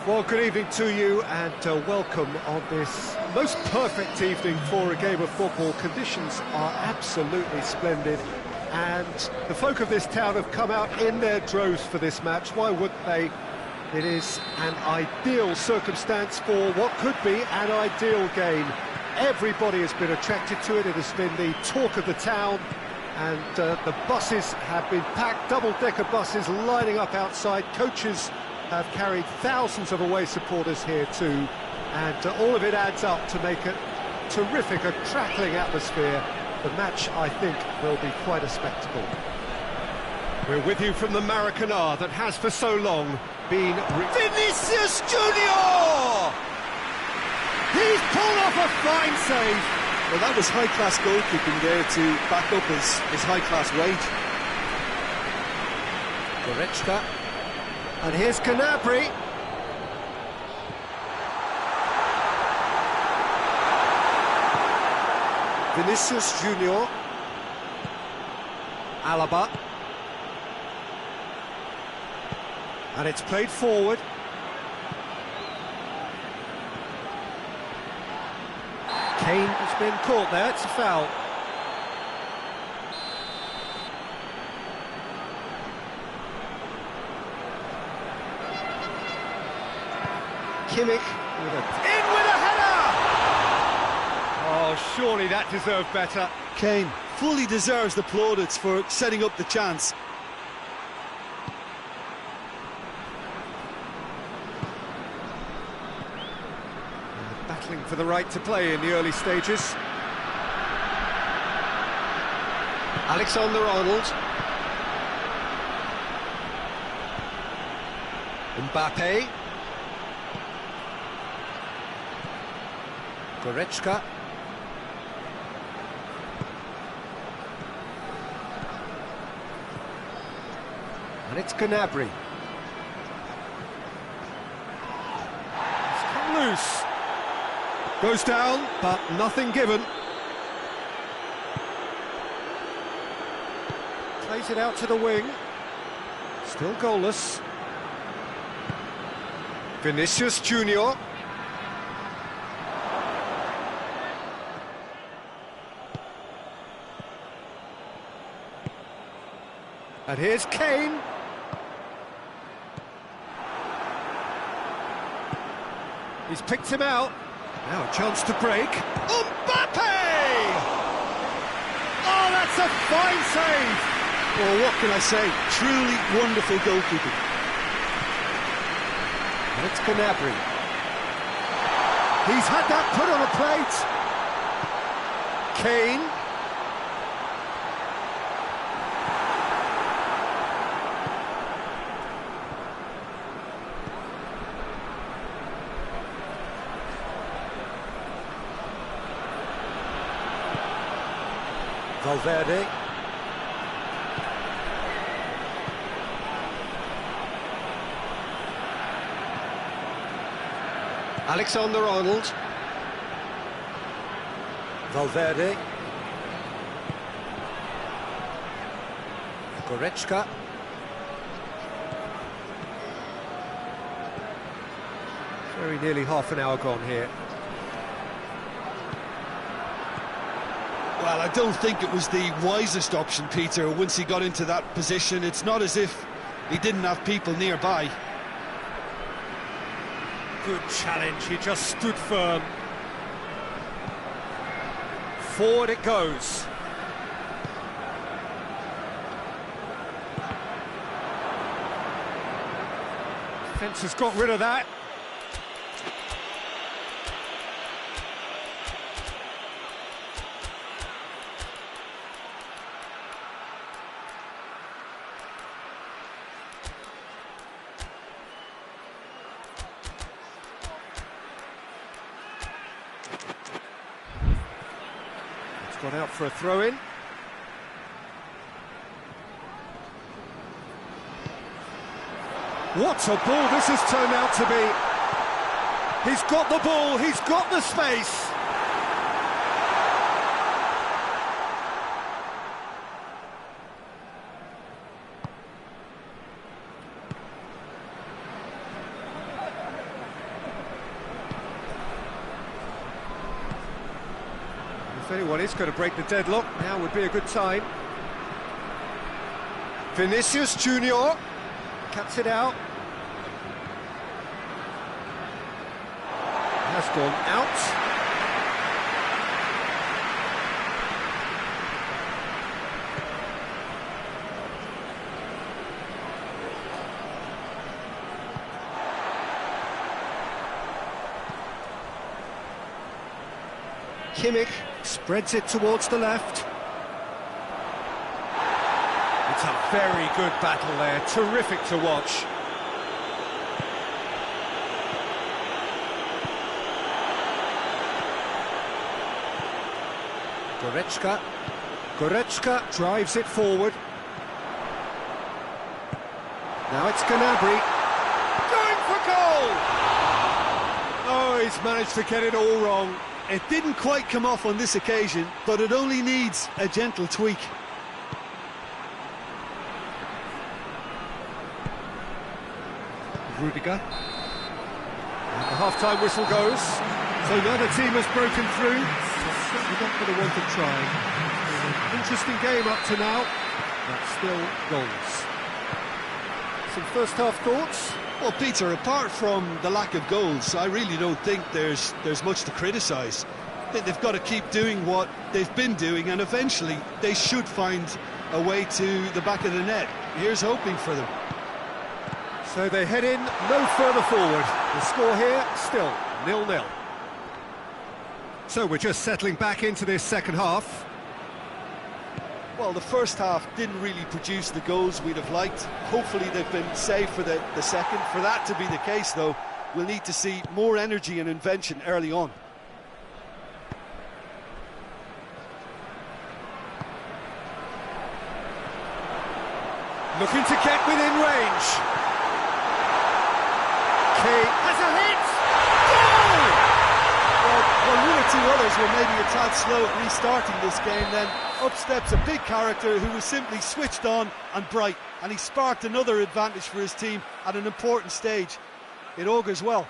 Well, good evening to you and welcome on this most perfect evening for a game of football. Conditions are absolutely splendid and the folk of this town have come out in their droves for this match. Why wouldn't they? It is an ideal circumstance for what could be an ideal game. Everybody has been attracted to it. It has been the talk of the town and the buses have been packed, double-decker buses lining up outside. Coaches have carried thousands of away supporters here too, and all of it adds up to make it terrific, a crackling atmosphere. The match, I think, will be quite a spectacle. We're with you from the Maracanã that has for so long been... Vinicius Junior! He's pulled off a fine save. Well, that was high-class goalkeeping there to back up his high-class wage. Goretzka. And here's Gnabry. Vinicius Junior. Alaba. And it's played forward. Kane has been caught there, it's a foul. Kimmich in with a header! Oh, surely that deserved better. Kane fully deserves the plaudits for setting up the chance. Battling for the right to play in the early stages. Alexander-Arnold. Mbappe. Goretzka. And it's Gnabry. It's come loose. Goes down, but nothing given. Plays it out to the wing. Still goalless. Vinicius Junior. And here's Kane. He's picked him out. Now a chance to break. Mbappe! Oh, that's a fine save! Well, what can I say? Truly wonderful goalkeeping. And it's Gnabry. He's had that put on a plate. Kane. Valverde. Alexander-Arnold. Valverde. Goretzka. Very nearly half an hour gone here. Well, I don't think it was the wisest option, Peter, once he got into that position. It's not as if he didn't have people nearby. Good challenge, he just stood firm. Forward it goes. Defence has got rid of that. Gone out for a throw-in. What a ball this has turned out to be. He's got the ball, he's got the space. If anyone is going to break the deadlock, now would be a good time. Vinicius Junior cuts it out. Has gone out. Kimmich spreads it towards the left. It's a very good battle there, terrific to watch. Goretzka drives it forward. Now it's Gnabry. Going for goal! Oh, he's managed to get it all wrong. It didn't quite come off on this occasion, but it only needs a gentle tweak. Rudiger. And the half-time whistle goes. So neither team has broken through. We're not going to want to try. An interesting game up to now, but still goals. Some first-half thoughts? Well, Peter, apart from the lack of goals, I really don't think there's much to criticise. I think they've got to keep doing what they've been doing, and eventually they should find a way to the back of the net. Here's hoping for them. So they head in no further forward. The score here, still 0-0. So we're just settling back into this second half. Well, the first half didn't really produce the goals we'd have liked. Hopefully they've been saved for the second. For that to be the case, though, we'll need to see more energy and invention early on. Looking to get within range. Key has a hit! Well, one or two others were maybe a tad slow at restarting this game, then up steps a big character who was simply switched on and bright, and he sparked another advantage for his team at an important stage. It augurs well.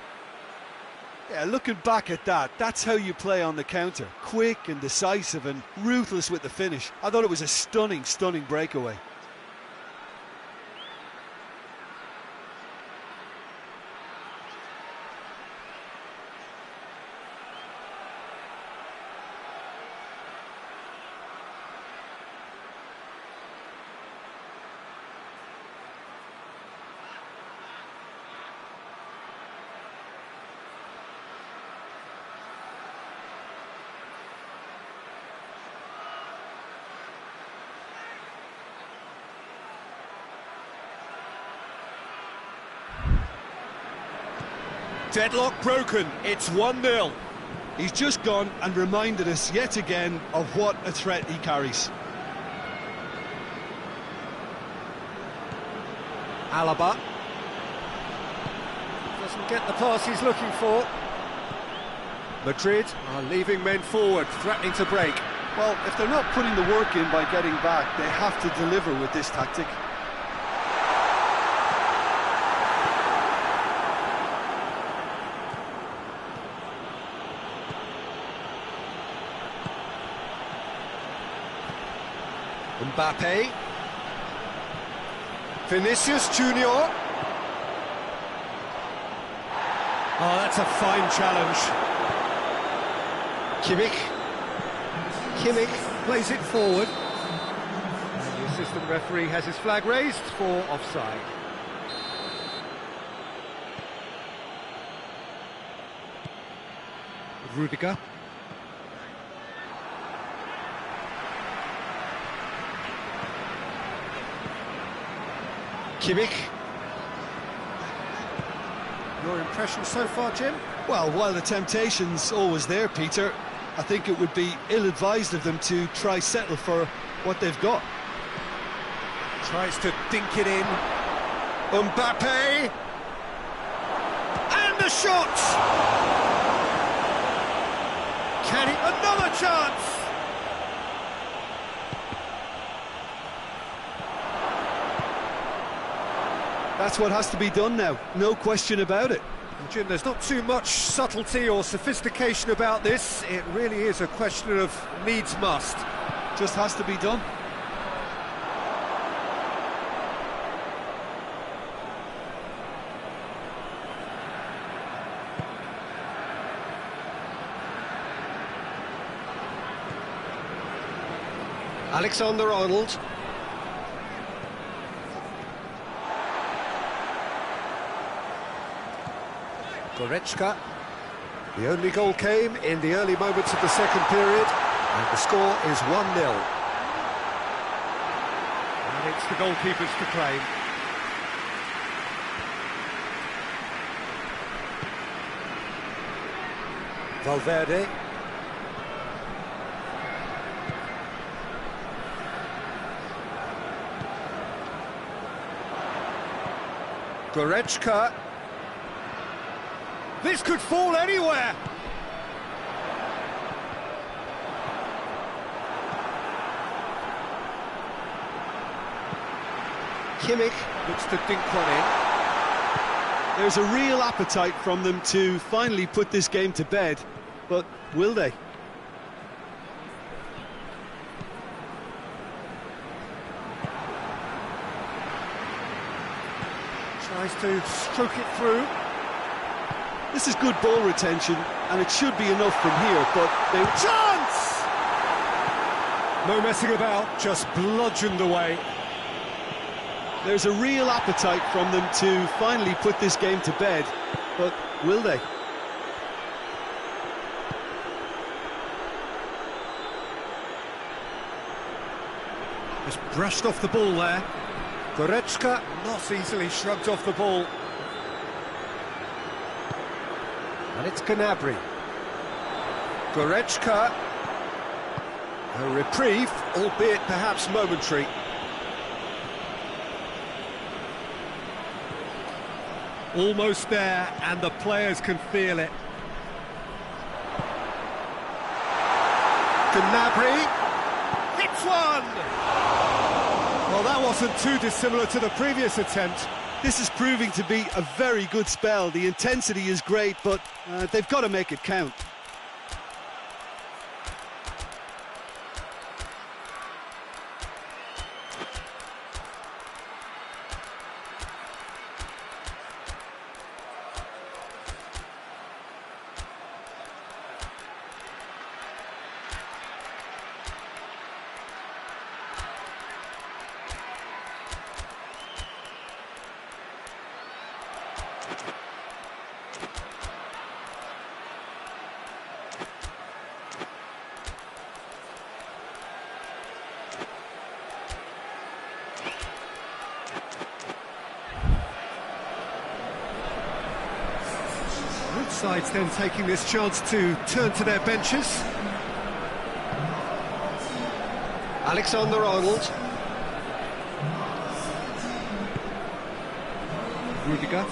Yeah, looking back at that, that's how you play on the counter. Quick and decisive and ruthless with the finish. I thought it was a stunning, stunning breakaway. Deadlock broken, it's 1-0. He's just gone and reminded us yet again of what a threat he carries. Alaba doesn't get the pass he's looking for. Madrid are leaving men forward, threatening to break. Well, if they're not putting the work in by getting back, they have to deliver with this tactic. Mbappe. Vinicius Junior. Oh, that's a fine challenge. Kimmich plays it forward. And the assistant referee has his flag raised for offside. Rudiger. Kimmich. Your impression so far, Jim? Well, while the temptation's always there, Peter, I think it would be ill-advised of them to try settle for what they've got. Tries to dink it in. Mbappe! And the shot! Can he... Another chance! That's what has to be done now, no question about it. Jim, there's not too much subtlety or sophistication about this. It really is a question of needs must. Just has to be done. Alexander-Arnold. Goretzka. The only goal came in the early moments of the second period, and the score is 1-0. And it's the goalkeepers to claim. Valverde. Goretzka. This could fall anywhere. Kimmich looks to dink one in. There's a real appetite from them to finally put this game to bed, but will they? Tries to stroke it through. This is good ball retention, and it should be enough from here, but they... Chance! No messing about, just bludgeoned away. There's a real appetite from them to finally put this game to bed, but will they? Just brushed off the ball there. Goretzka not easily shrugged off the ball. And it's Gnabry. Goretzka. A reprieve, albeit perhaps momentary. Almost there, and the players can feel it. Gnabry hits one! Well, that wasn't too dissimilar to the previous attempt. This is proving to be a very good spell. The intensity is great, but they've got to make it count. Both sides then taking this chance to turn to their benches. Alexander-Arnold. Rudiger.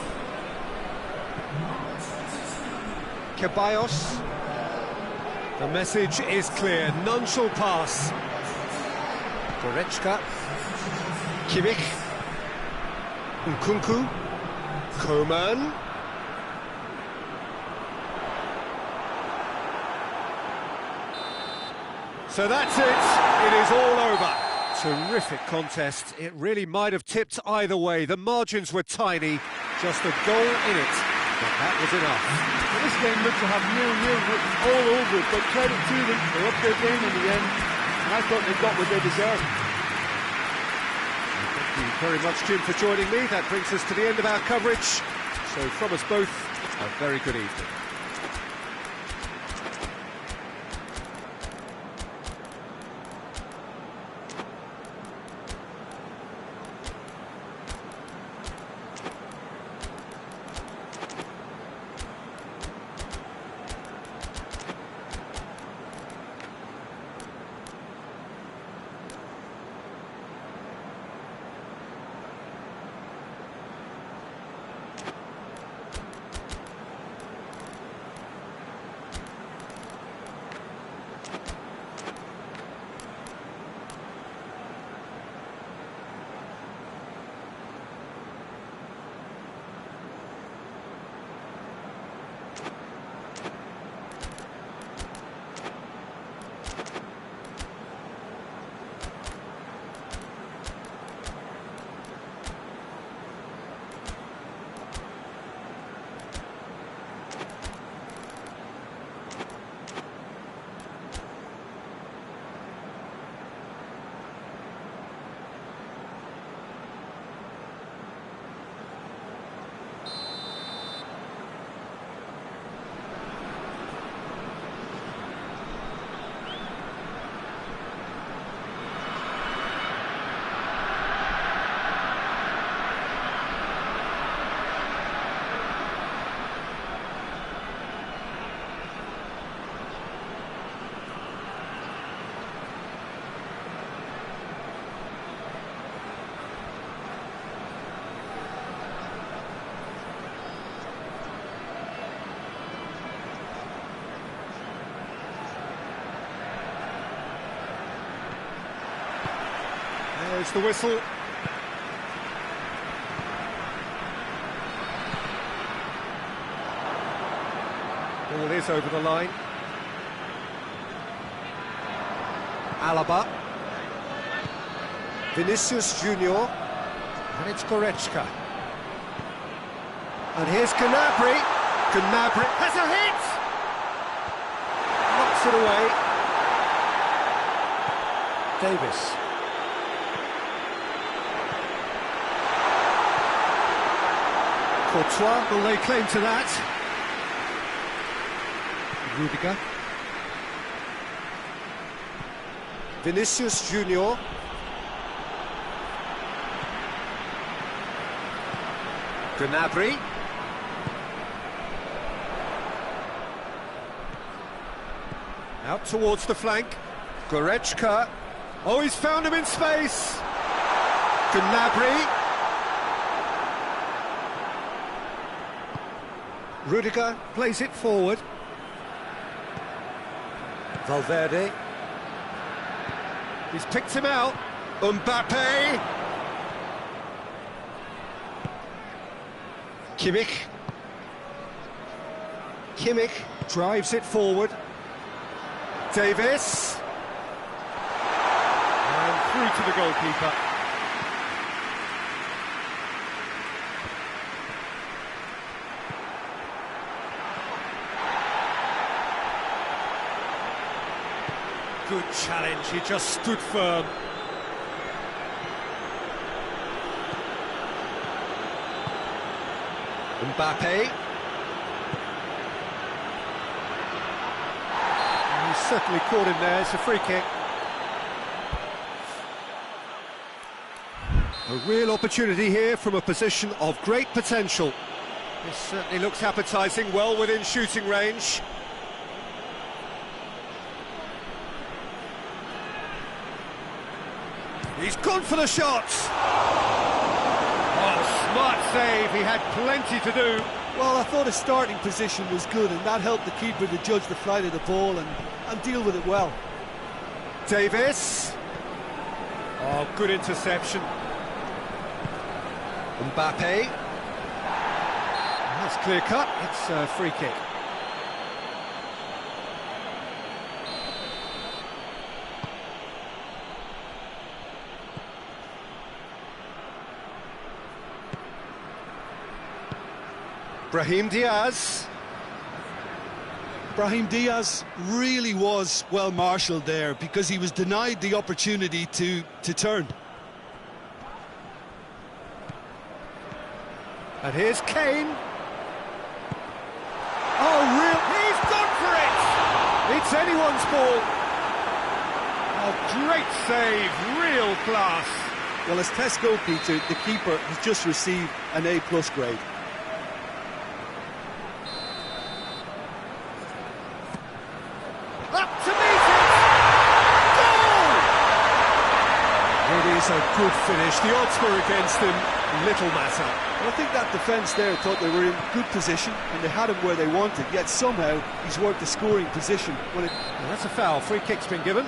Ceballos. The message is clear, none shall pass. Goretzka. Kimmich. Nkunku. Coman. So that's it, it is all over. Terrific contest, it really might have tipped either way. The margins were tiny, just a goal in it, but that was enough. Well, this game looks to have 0-0 written all over it, but credit to them, they upped their game in the end, and I thought they got what they deserved. Thank you very much, Jim, for joining me. That brings us to the end of our coverage. So from us both, a very good evening. There's the whistle. Ball is over the line. Alaba. Vinicius Junior. And it's Goretzka. And here's Gnabry. Gnabry has a hit! Knocks it away. Davis. Courtois will lay claim to that. Rudiger. Vinicius Junior. Gnabry. Out towards the flank. Goretzka. Oh, he's found him in space. Gnabry. Rudiger plays it forward. Valverde. He's picked him out. Mbappe. Kimmich drives it forward. Davis. And through to the goalkeeper. Good challenge, he just stood firm. Mbappe. And he's certainly caught him there, it's a free kick. A real opportunity here from a position of great potential. This certainly looks appetising, well within shooting range. He's gone for the shot! Oh, smart save, he had plenty to do. Well, I thought his starting position was good, and that helped the keeper to judge the flight of the ball and deal with it well. Davis. Oh, good interception. Mbappe. That's clear cut, it's a free kick. Brahim Diaz. Brahim Diaz really was well marshalled there because he was denied the opportunity to turn. And here's Kane. Oh, real! He's gone for it! It's anyone's ball. Oh, great save, real class. Well, as test goalkeeper, the keeper has just received an A+ grade. Up to meet it! Goal! It is a good finish. The odds were against him. Little matter. Well, I think that defence there thought they were in good position and they had him where they wanted, yet somehow he's worked the scoring position. Well, that's a foul. Free kick's been given.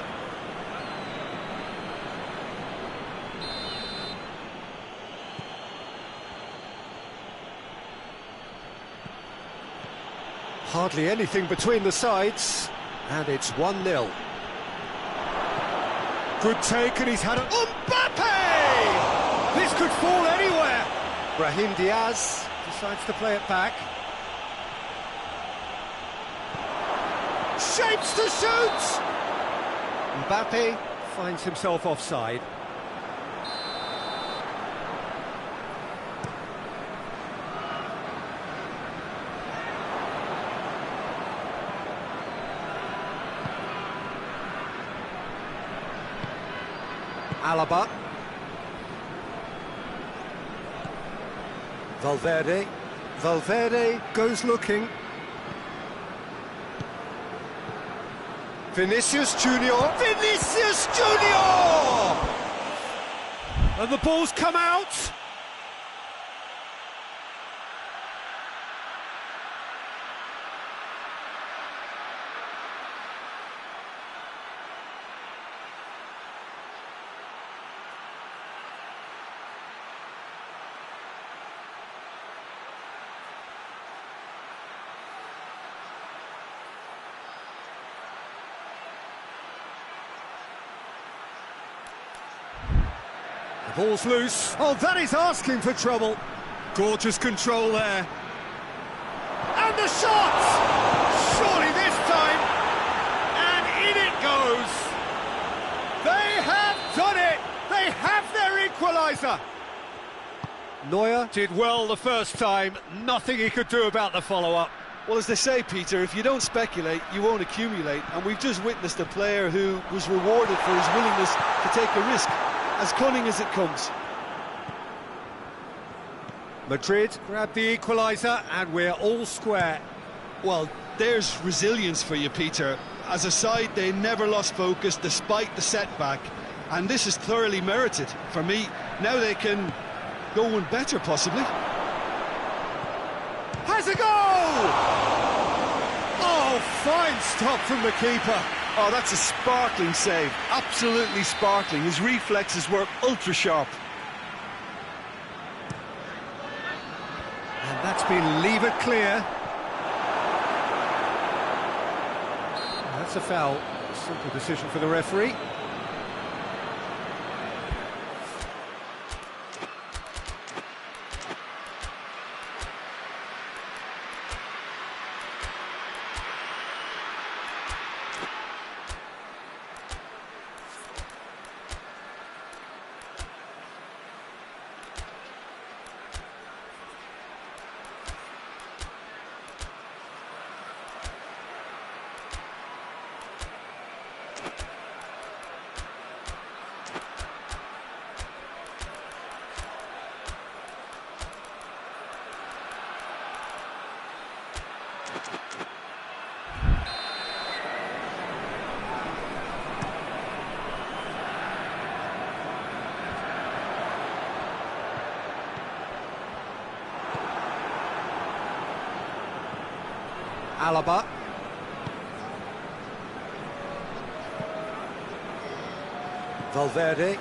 Hardly anything between the sides, and it's 1-0. Good take, and he's had a... Mbappe! This could fall anywhere. Brahim Diaz decides to play it back. Shapes to shoot! Mbappe finds himself offside. Alaba. Valverde. Valverde goes looking. Vinicius Junior. Vinicius Junior! And the ball's come out. The ball's loose. Oh, that is asking for trouble. Gorgeous control there. And the shot! Surely this time. And in it goes. They have done it. They have their equaliser. Neuer did well the first time. Nothing he could do about the follow-up. Well, as they say, Peter, if you don't speculate, you won't accumulate. And we've just witnessed a player who was rewarded for his willingness to take a risk, as cunning as it comes. Madrid grabbed the equaliser, and we're all square. Well, there's resilience for you, Peter. As a side, they never lost focus despite the setback. And this is thoroughly merited. For me, now they can go one better, possibly. Has a goal! Oh, fine stop from the keeper. Oh, that's a sparkling save. Absolutely sparkling. His reflexes were ultra sharp. And that's been levered clear. That's a foul. Simple decision for the referee. Alaba. Valverde.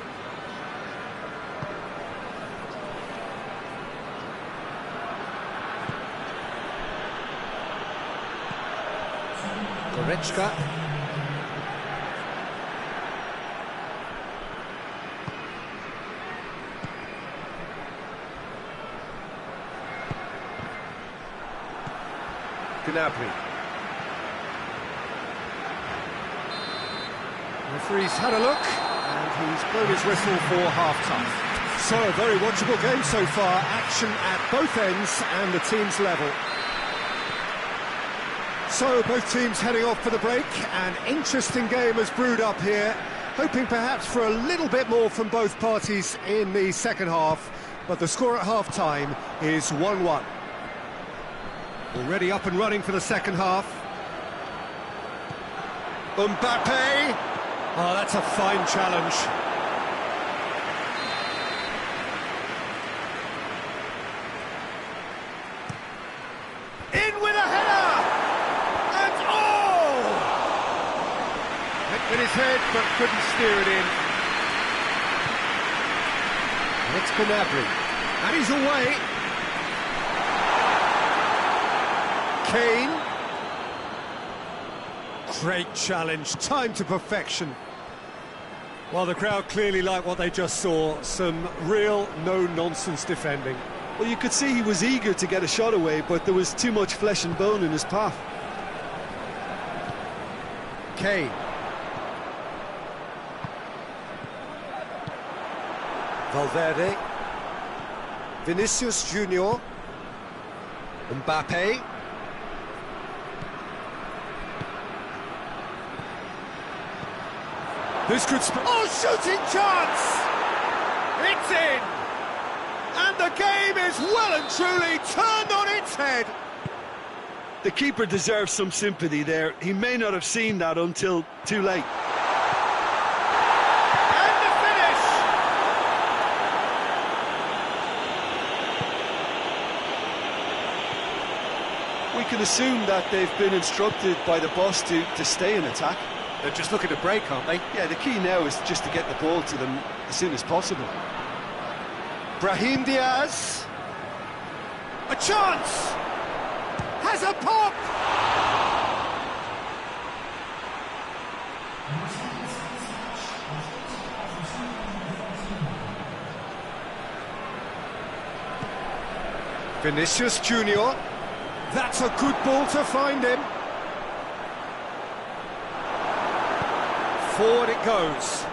Goretzka. Gnabry. Referee's had a look, and he's blown his whistle for half-time. So, a very watchable game so far. Action at both ends and the team's level. So, both teams heading off for the break. An interesting game has brewed up here, hoping perhaps for a little bit more from both parties in the second half. But the score at half-time is 1-1. Already up and running for the second half. Mbappe! Oh, that's a fine challenge. In with a header! And oh! Hit with his head, but couldn't steer it in. And it's Gnabry. And he's away. Kane. Great challenge, time to perfection. Well, the crowd clearly like what they just saw. Some real no-nonsense defending. Well, you could see he was eager to get a shot away, but there was too much flesh and bone in his path. Kane. Valverde. Vinicius Junior. Mbappe. This could... Oh, shooting chance! It's in! And the game is well and truly turned on its head. The keeper deserves some sympathy there. He may not have seen that until too late. And the finish! We can assume that they've been instructed by the boss to stay in attack. They're just looking to break, aren't they? Yeah, the key now is just to get the ball to them as soon as possible. Brahim Diaz. A chance! Has a pop! Vinicius Junior. That's a good ball to find him. Forward it goes.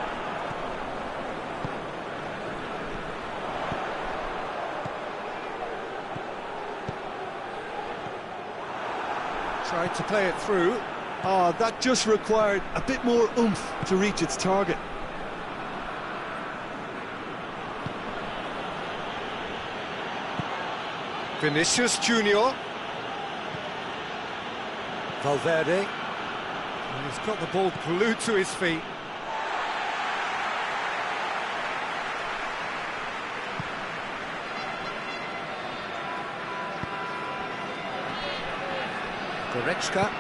Tried to play it through. Oh, that just required a bit more oomph to reach its target. Vinicius Junior. Valverde. And he's got the ball glued to his feet. Goretzka.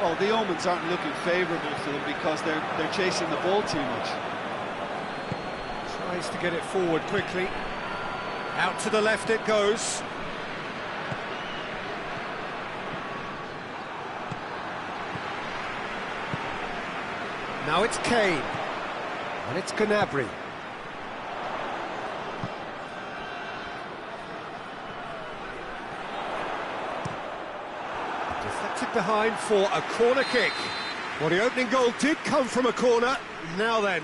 Well, the omens aren't looking favourable for them because they're chasing the ball too much. Tries to get it forward quickly. Out to the left it goes. Now it's Kane. And it's Gnabry. Deflected behind for a corner kick. Well, the opening goal did come from a corner. Now then.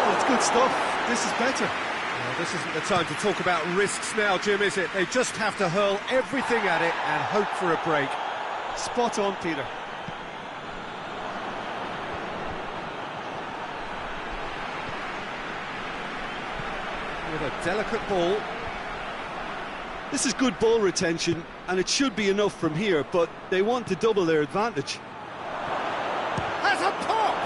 Oh, it's good stuff. This is better. Well, this isn't the time to talk about risks now, Jim, is it? They just have to hurl everything at it and hope for a break. Spot on, Peter. With a delicate ball. This is good ball retention, and it should be enough from here, but they want to double their advantage. Has a pop!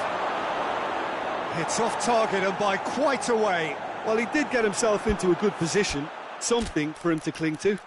It's off target and by quite a way. Well, he did get himself into a good position, something for him to cling to.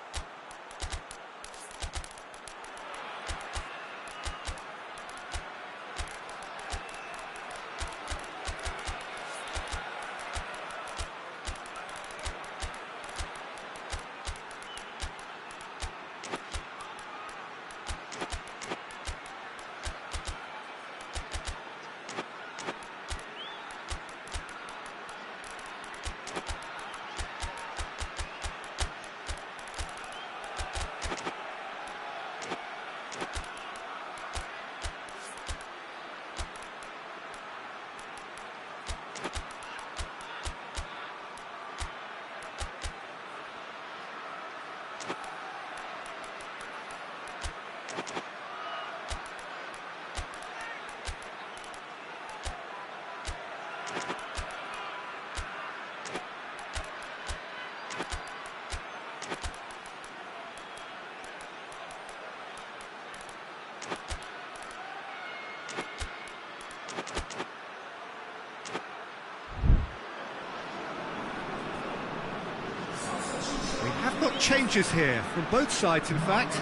We have got changes here, from both sides in fact.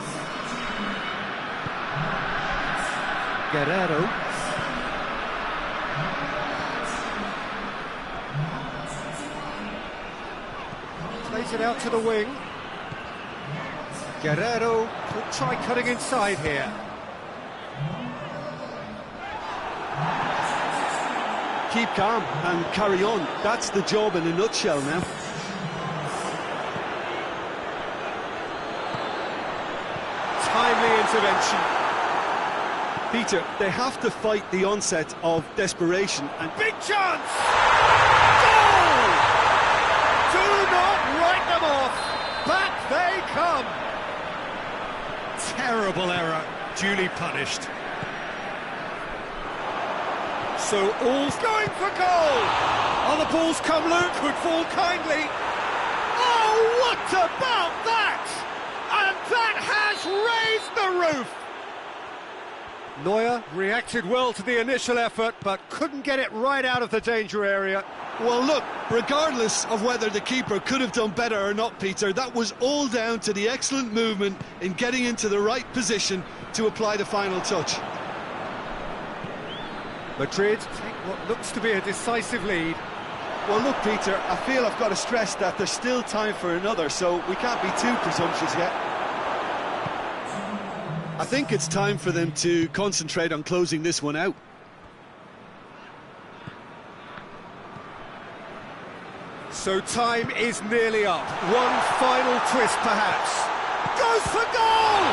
Guerrero. Plays it out to the wing. Guerrero could try cutting inside here. Keep calm and carry on. That's the job in a nutshell now. Timely intervention. Peter, they have to fight the onset of desperation and... Big chance! Goal! Do not write them off! Back they come! Terrible error, duly punished. So all's going for goal! Other balls come loose, could fall kindly. Oh, what about that? And that has raised the roof! Neuer reacted well to the initial effort, but couldn't get it right out of the danger area. Well, look, regardless of whether the keeper could have done better or not, Peter, that was all down to the excellent movement in getting into the right position to apply the final touch. Madrid take what looks to be a decisive lead. Well, look, Peter, I feel I've got to stress that there's still time for another, so we can't be too presumptuous yet. I think it's time for them to concentrate on closing this one out. So time is nearly up. One final twist, perhaps. Goes for goal!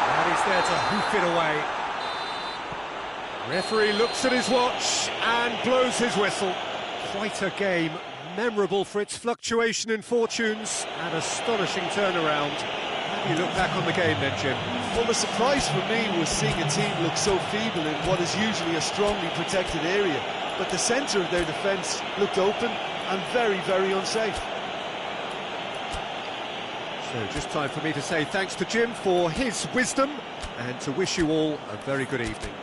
And he's there to hoof it away. Referee looks at his watch and blows his whistle. Quite a game, memorable for its fluctuation in fortunes and astonishing turnaround. How do you look back on the game then, Jim? Well, the surprise for me was seeing a team look so feeble in what is usually a strongly protected area. But the centre of their defence looked open and very, very unsafe. So just time for me to say thanks to Jim for his wisdom and to wish you all a very good evening.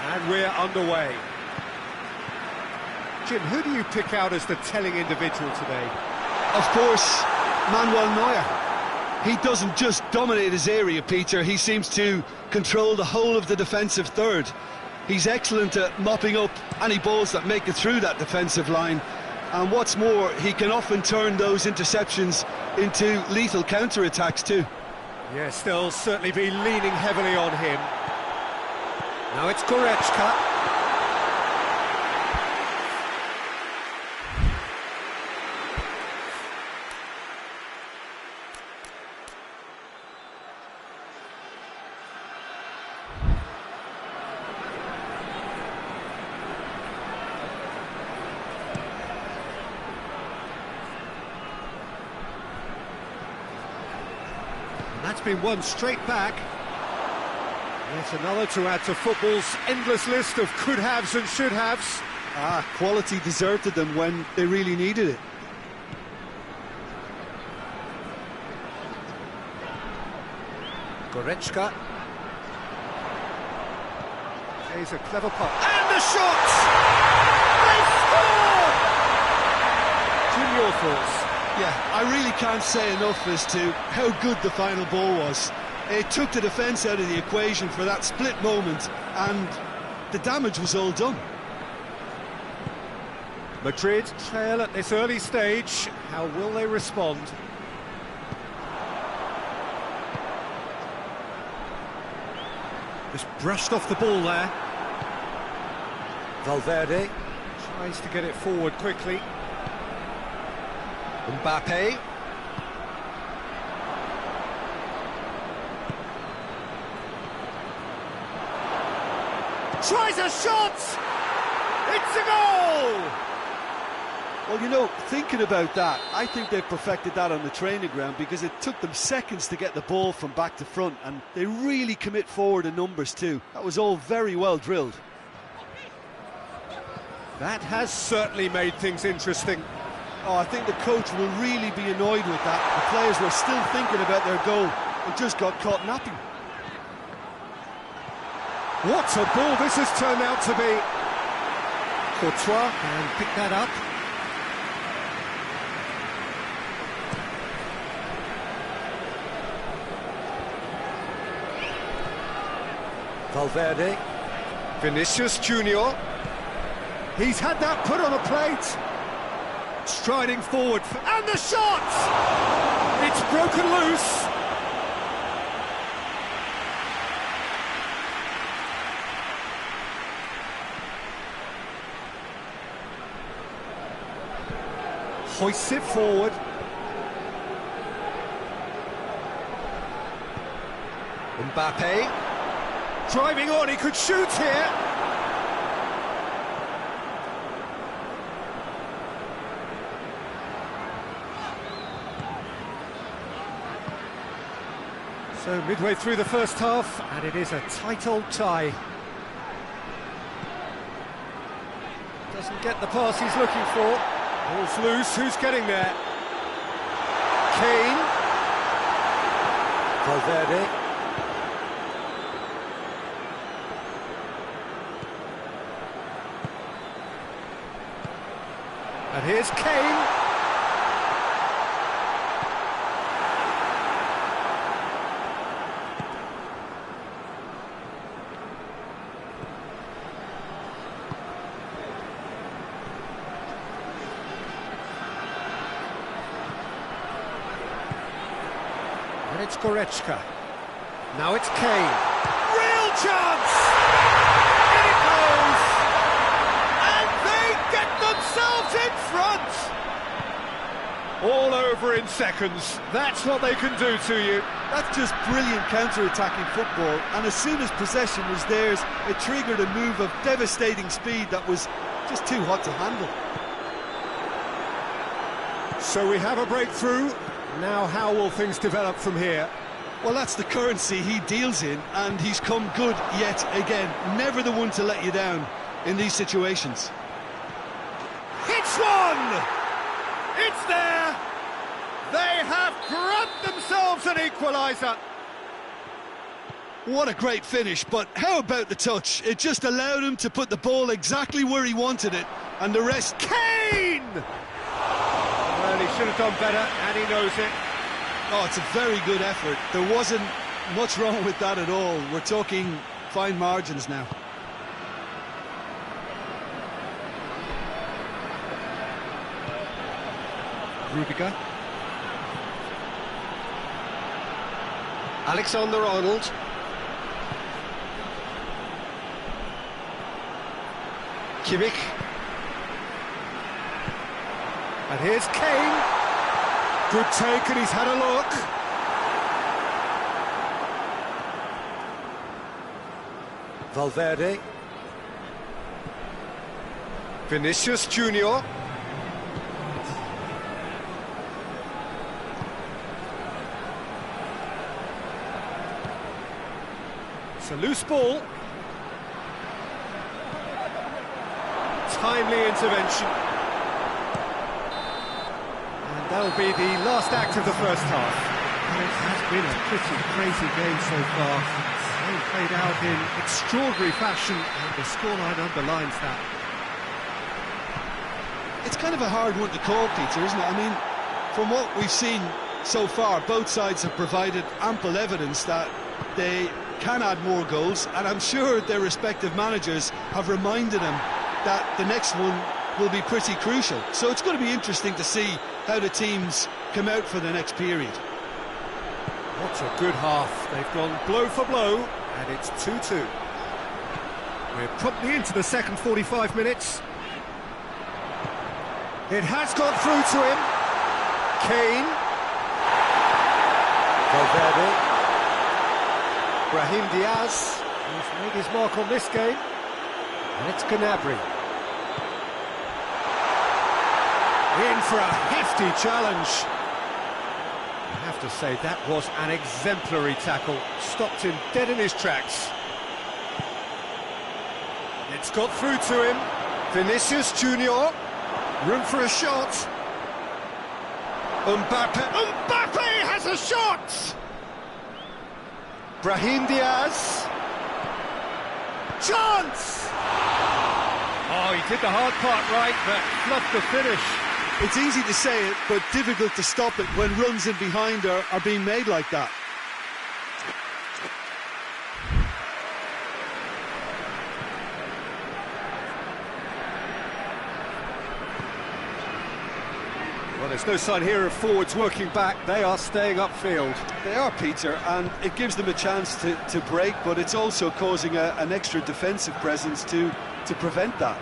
And we're underway. Jim, who do you pick out as the telling individual today? Of course, Manuel Neuer. He doesn't just dominate his area, Peter, he seems to control the whole of the defensive third. He's excellent at mopping up any balls that make it through that defensive line. And what's more, he can often turn those interceptions into lethal counter-attacks too. Yes, they'll certainly be leaning heavily on him. Now it's Goretzka. That's been one straight back. Yet another to add to football's endless list of could-haves and should-haves. Quality deserted them when they really needed it. Goretzka. Here's a clever puck. And the shot! They score! Jim, your thoughts? Yeah, I really can't say enough as to how good the final ball was. It took the defence out of the equation for that split moment, and the damage was all done. Madrid trail at this early stage. How will they respond? Just brushed off the ball there. Valverde. Tries to get it forward quickly. Mbappe. Tries a shot! It's a goal! Well, you know, thinking about that, I think they've perfected that on the training ground, because it took them seconds to get the ball from back to front, and they really commit forward in numbers too. That was all very well drilled. That has certainly made things interesting. Oh, I think the coach will really be annoyed with that. The players were still thinking about their goal and just got caught napping. What a ball this has turned out to be. Courtois can pick that up. Valverde. Vinicius Junior. He's had that put on a plate. Striding forward, and the shot! It's broken loose. Hoists it forward. Mbappe. Driving on, he could shoot here. So midway through the first half, and it is a tight old tie. Doesn't get the pass he's looking for. Ball's loose, who's getting there? Kane. Valverde. And here's Kane. And it's Goretzka. Now it's Kane. Real chance! In it goes! And they get themselves in front! All over in seconds. That's what they can do to you. That's just brilliant counter-attacking football, and as soon as possession was theirs, it triggered a move of devastating speed that was just too hot to handle. So we have a breakthrough. Now how will things develop from here? Well, that's the currency he deals in, and he's come good yet again. Never the one to let you down in these situations. It's one! It's there! They have grabbed themselves an equaliser. What a great finish, but how about the touch? It just allowed him to put the ball exactly where he wanted it, and the rest... Kane! Well, he should have done better, and he knows it. Oh, it's a very good effort. There wasn't much wrong with that at all. We're talking fine margins now. Rudiger. Alexander-Arnold. Kimmich. And here's Kane. Good take, and he's had a look. Valverde. Vinicius Junior. It's a loose ball. Timely intervention. And that'll be the last act of the first half. It has been a pretty crazy game so far. They played out in extraordinary fashion, and the scoreline underlines that. It's kind of a hard one to call, Peter, isn't it? I mean, from what we've seen so far, both sides have provided ample evidence that they can add more goals, and I'm sure their respective managers have reminded them that the next one will be pretty crucial. So it's going to be interesting to see how the teams come out for the next period. What a good half. They've gone blow for blow. and it's 2-2. We're promptly into the second 45 minutes. It has gone through to him. Kane. Valverde. Brahim Diaz. He's made his mark on this game. And it's Gnabry. In for a hefty challenge. I have to say, that was an exemplary tackle. Stopped him dead in his tracks. It's got through to him. Vinicius Junior. Room for a shot. Mbappe has a shot! Brahim Diaz. Chance! Oh, he did the hard part right, but fluffed the finish. It's easy to say it, but difficult to stop it when runs in behind are being made like that. Well, there's no sign here of forwards working back. They are staying upfield. They are, Peter, and it gives them a chance to break, but it's also causing an extra defensive presence to prevent that.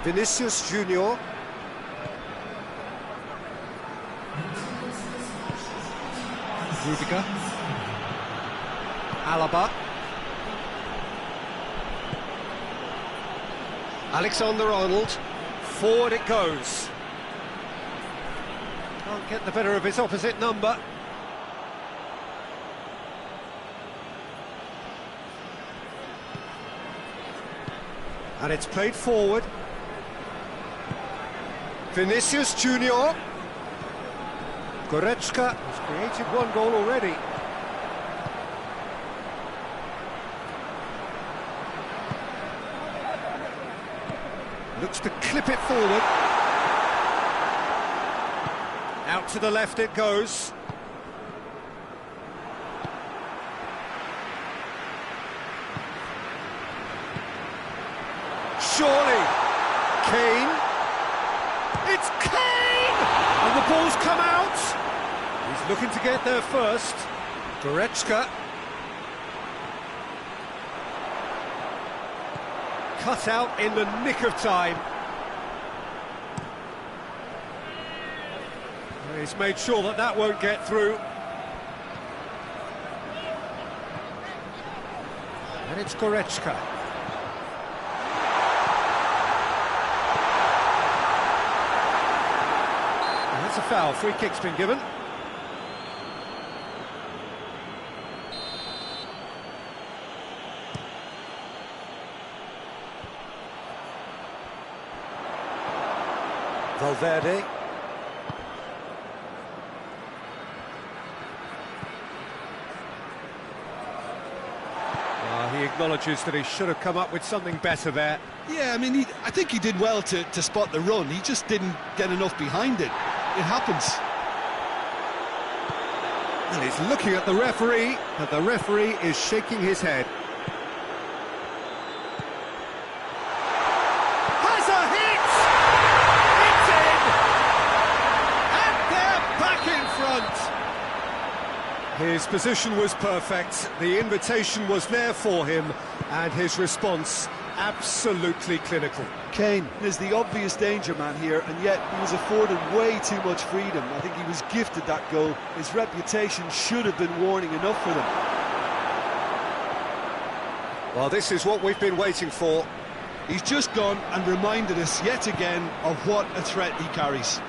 Vinicius Junior. Rudiger. Alaba. Alexander-Arnold. Forward it goes. Can't get the better of his opposite number. And it's played forward. Vinicius Junior. Goretzka has created one goal already. Looks to clip it forward. Out to the left it goes. Surely. Kane. It's Kane! And the ball's come out. He's looking to get there first. Goretzka. Cut out in the nick of time. He's made sure that that won't get through. And it's Goretzka. And that's a foul. Free kick's been given. Valverde. He acknowledges that he should have come up with something better there. Yeah, I mean, I think he did well to spot the run. He just didn't get enough behind it. It happens. And he's looking at the referee, but the referee is shaking his head. Has a hit! It's in! And they're back in front! His position was perfect, the invitation was there for him, and his response absolutely clinical. Kane is the obvious danger man here, and yet he was afforded way too much freedom. I think he was gifted that goal. His reputation should have been warning enough for them. Well, this is what we've been waiting for. He's just gone and reminded us yet again of what a threat he carries.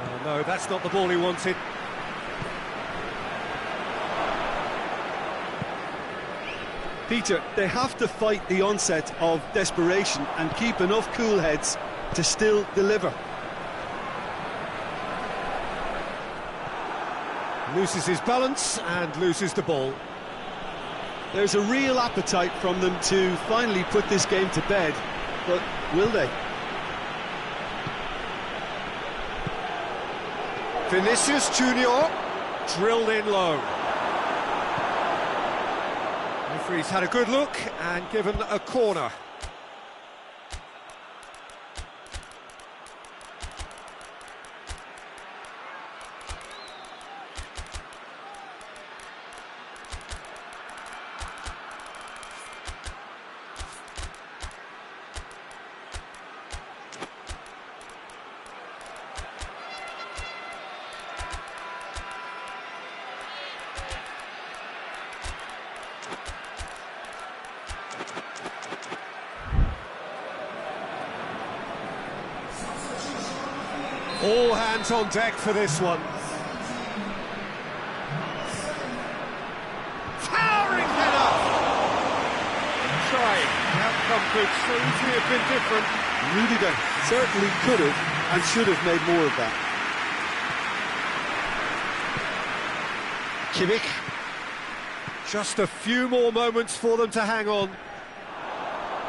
Oh, no, that's not the ball he wanted. Peter, they have to fight the onset of desperation and keep enough cool heads to still deliver. Loses his balance and loses the ball. There's a real appetite from them to finally put this game to bed, but will they? Vinicius Junior, drilled in low. Referee's had a good look and given a corner. All hands on deck for this one. Towering header! Trying. The outcome could so easily have been different. Rudiger certainly could have and should have made more of that. Kimmich. Just a few more moments for them to hang on.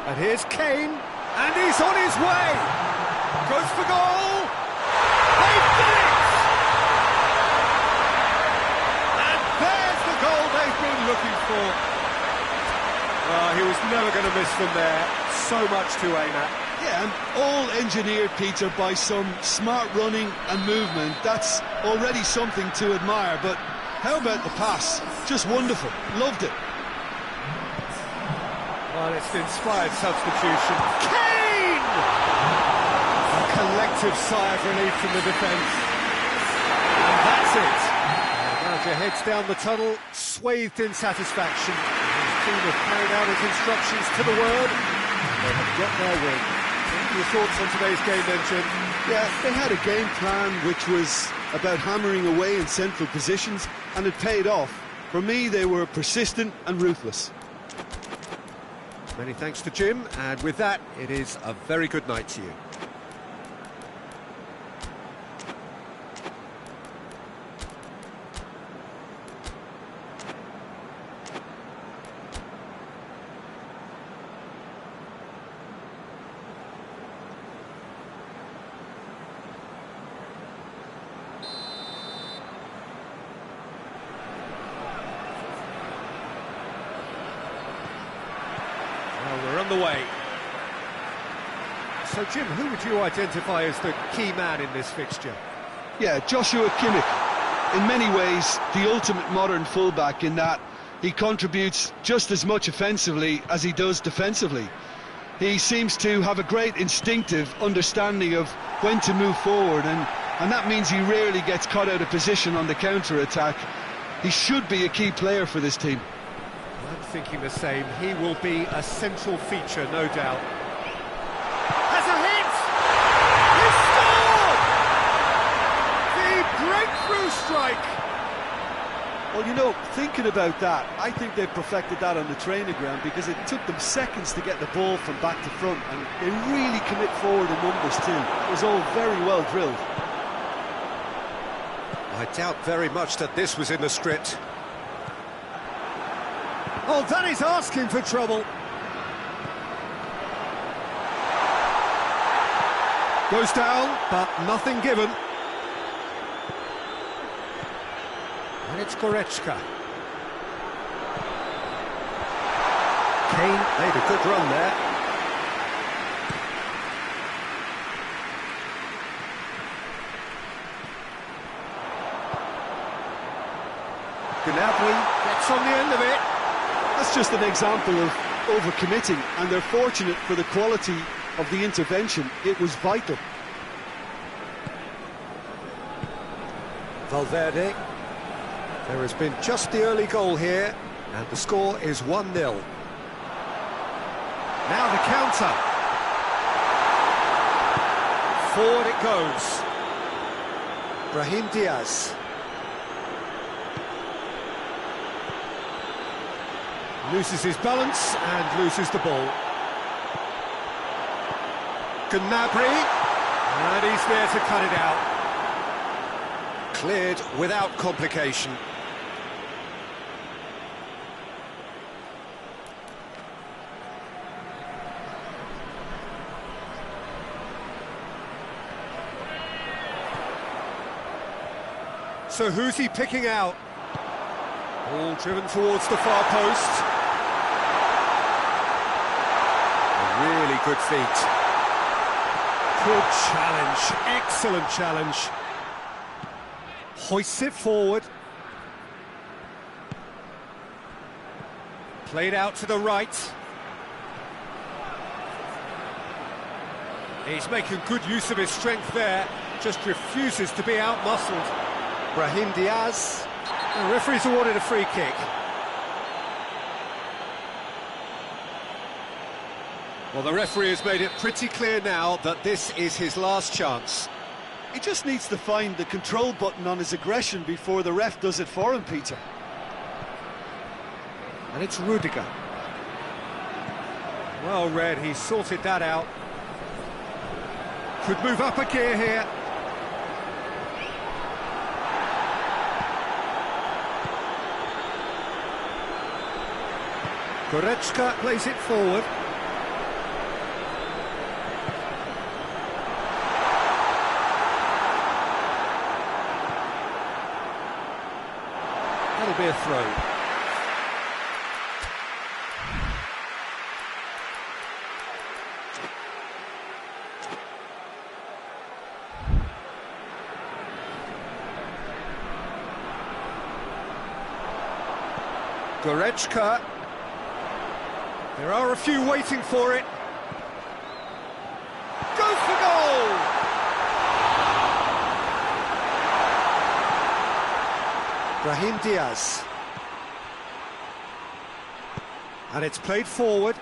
And here's Kane, and he's on his way! Goes for goal! They've done it! And there's the goal they've been looking for. He was never going to miss from there. So much to aim at. Yeah, and all engineered, Peter, by some smart running and movement. That's already something to admire, but how about the pass? Just wonderful. Loved it. Well, it's an inspired substitution. Kane! A collective sigh of relief from the defence. And that's it. The manager heads down the tunnel, swathed in satisfaction. His team have carried out his instructions to the word. They have got their win. What are your thoughts on today's game then, Jim? Yeah, they had a game plan which was about hammering away in central positions, and it paid off. For me, they were persistent and ruthless. Many thanks to Jim, and with that, it is a very good night to you. Well, we're on the way. So, Jim, who would you identify as the key man in this fixture? Yeah, Joshua Kimmich. In many ways, the ultimate modern fullback in that he contributes just as much offensively as he does defensively. He seems to have a great instinctive understanding of when to move forward, and that means he rarely gets caught out of position on the counter-attack. He should be a key player for this team. I'm thinking the same. He will be a central feature, no doubt. Has a hit! He scored! The breakthrough strike! Well, you know, thinking about that, I think they perfected that on the training ground because it took them seconds to get the ball from back to front, and they really commit forward in numbers too. It was all very well drilled. I doubt very much that this was in the script. Oh, that is asking for trouble. Goes down, but nothing given. And it's Goretzka. Kane made a good run there. Gnabry gets on the end of it. That's just an example of overcommitting, and they're fortunate for the quality of the intervention. It was vital. Valverde. There has been just the early goal here, and the score is 1-0. Now the counter. Forward it goes. Brahim Diaz. Loses his balance and loses the ball. Gnabry, and he's there to cut it out. Cleared without complication. So who's he picking out? Ball driven towards the far post. A really good feat. Good challenge, excellent challenge. Hoists it forward. Played out to the right. He's making good use of his strength there. Just refuses to be outmuscled. Brahim Diaz. The referee's awarded a free kick. Well, the referee has made it pretty clear now that this is his last chance. He just needs to find the control button on his aggression before the ref does it for him, Peter. And it's Rudiger. Well read, he sorted that out. Could move up a gear here. Goretzka plays it forward. That'll be a throw. Goretzka. There are a few waiting for it. Go for goal! Brahim Diaz. And it's played forward.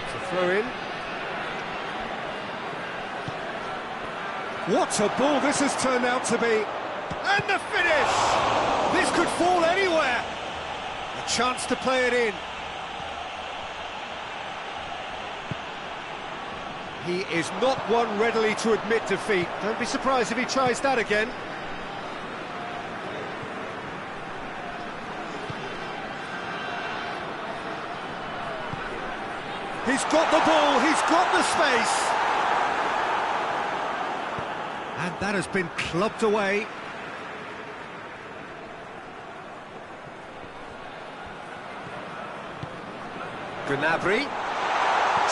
It's a throw in. What a ball this has turned out to be. And the finish! This could fall anywhere. A chance to play it in. He is not one readily to admit defeat. Don't be surprised if he tries that again. He's got the ball, he's got the space. And that has been clubbed away. Gnabry.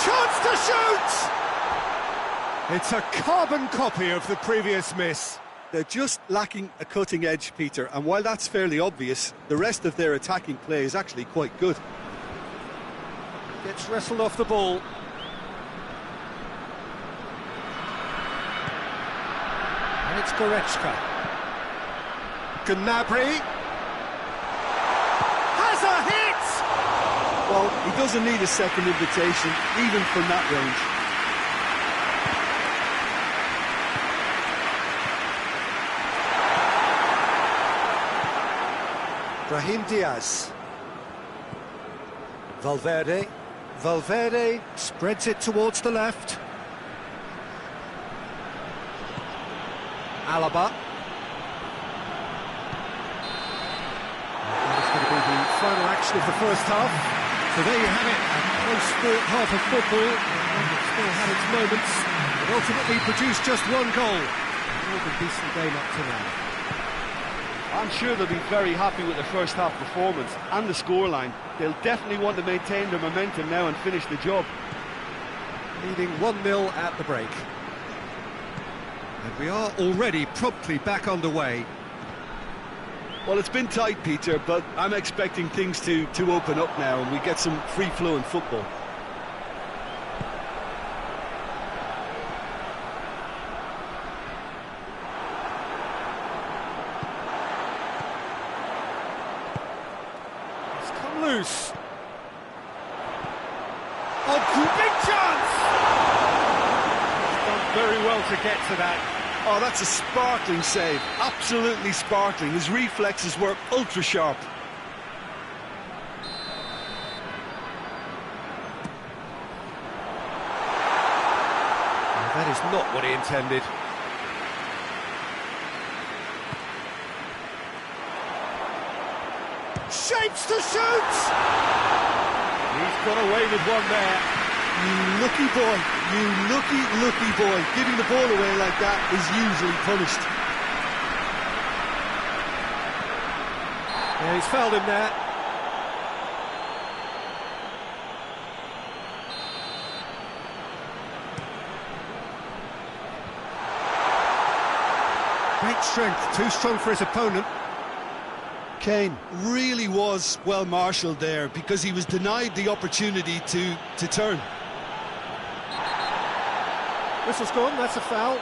Chance to shoot! It's a carbon copy of the previous miss. They're just lacking a cutting edge, Peter, and while that's fairly obvious, the rest of their attacking play is actually quite good. Gets wrestled off the ball. And it's Goretzka. Gnabry. Has a hit! Well, he doesn't need a second invitation, even from that range. Brahim Diaz. Valverde. Valverde spreads it towards the left. Alaba. That's going to be the final action of the first half. So there you have it, a close-fought half of football. It still had its moments, but ultimately produced just one goal. More than decent game up to now. I'm sure they'll be very happy with the first half performance and the scoreline. They'll definitely want to maintain their momentum now and finish the job. Leading 1-0 at the break. And we are already promptly back underway. Well, it's been tight, Peter, but I'm expecting things to open up now and we get some free-flowing football. It's come loose. Oh, big chance! He's done very well to get to that. Oh, that's a sparkling save. Absolutely sparkling. His reflexes were ultra sharp. That is not what he intended. Shapes to shoot! He's got away with one there. You lucky boy, you lucky boy. Giving the ball away like that is usually punished. Yeah, he's fouled him there. Great strength, too strong for his opponent. Kane really was well marshalled there because he was denied the opportunity to turn. Whistle's gone, that's a foul.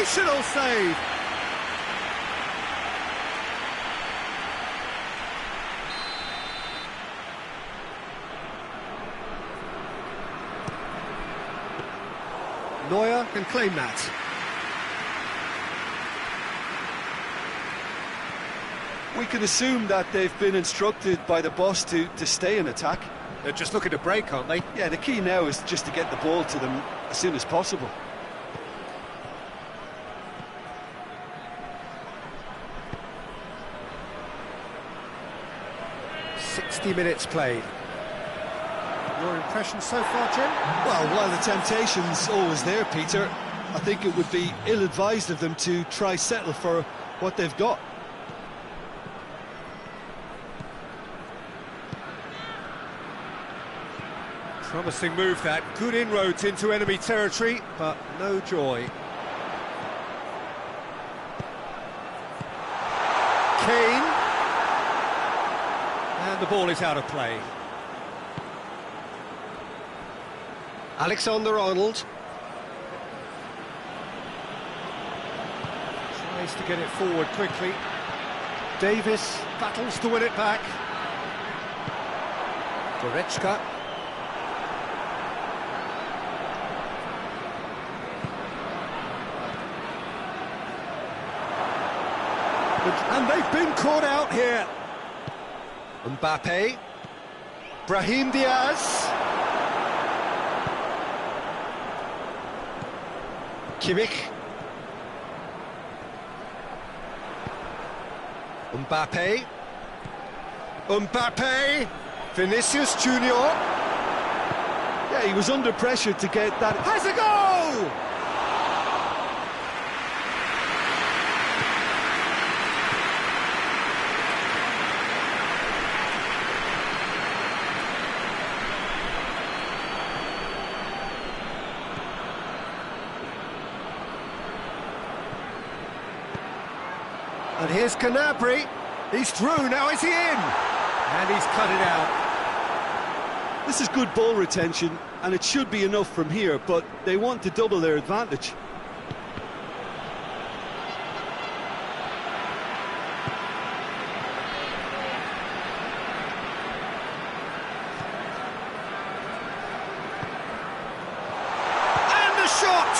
Sensational save! Neuer can claim that. We can assume that they've been instructed by the boss to stay in attack. They're just looking to break, aren't they? Yeah, the key now is just to get the ball to them as soon as possible. Minutes played. Your impression so far, Jim? Well, while the temptation's always there, Peter, I think it would be ill-advised of them to try settle for what they've got. Promising move that. Good inroads into enemy territory, but no joy. Kane. And the ball is out of play. Alexander-Arnold. Tries to get it forward quickly. Davis battles to win it back. Goretzka. And they've been caught out here. Mbappe. Brahim Diaz. Kimmich. Mbappe. Mbappe. Vinicius Junior. Yeah, he was under pressure to get that. Has a goal! And here's Canabry. He's through, now is he in? And he's cut it out. This is good ball retention, and it should be enough from here, but they want to double their advantage. And the shot!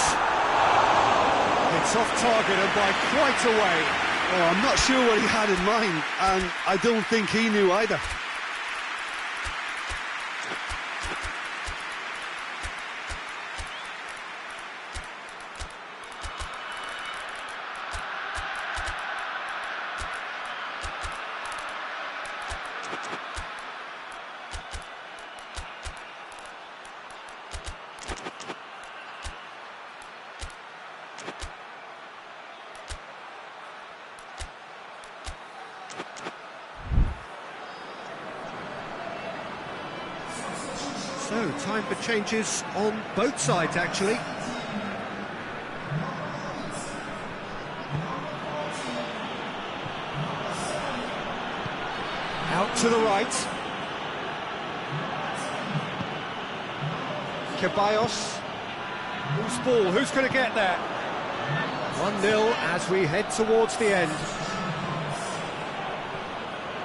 It's off target and by quite a way. Oh, I'm not sure what he had in mind, and I don't think he knew either. So, time for changes on both sides, actually. Out to the right. Ceballos. Who's ball? Who's going to get there? 1-0 as we head towards the end.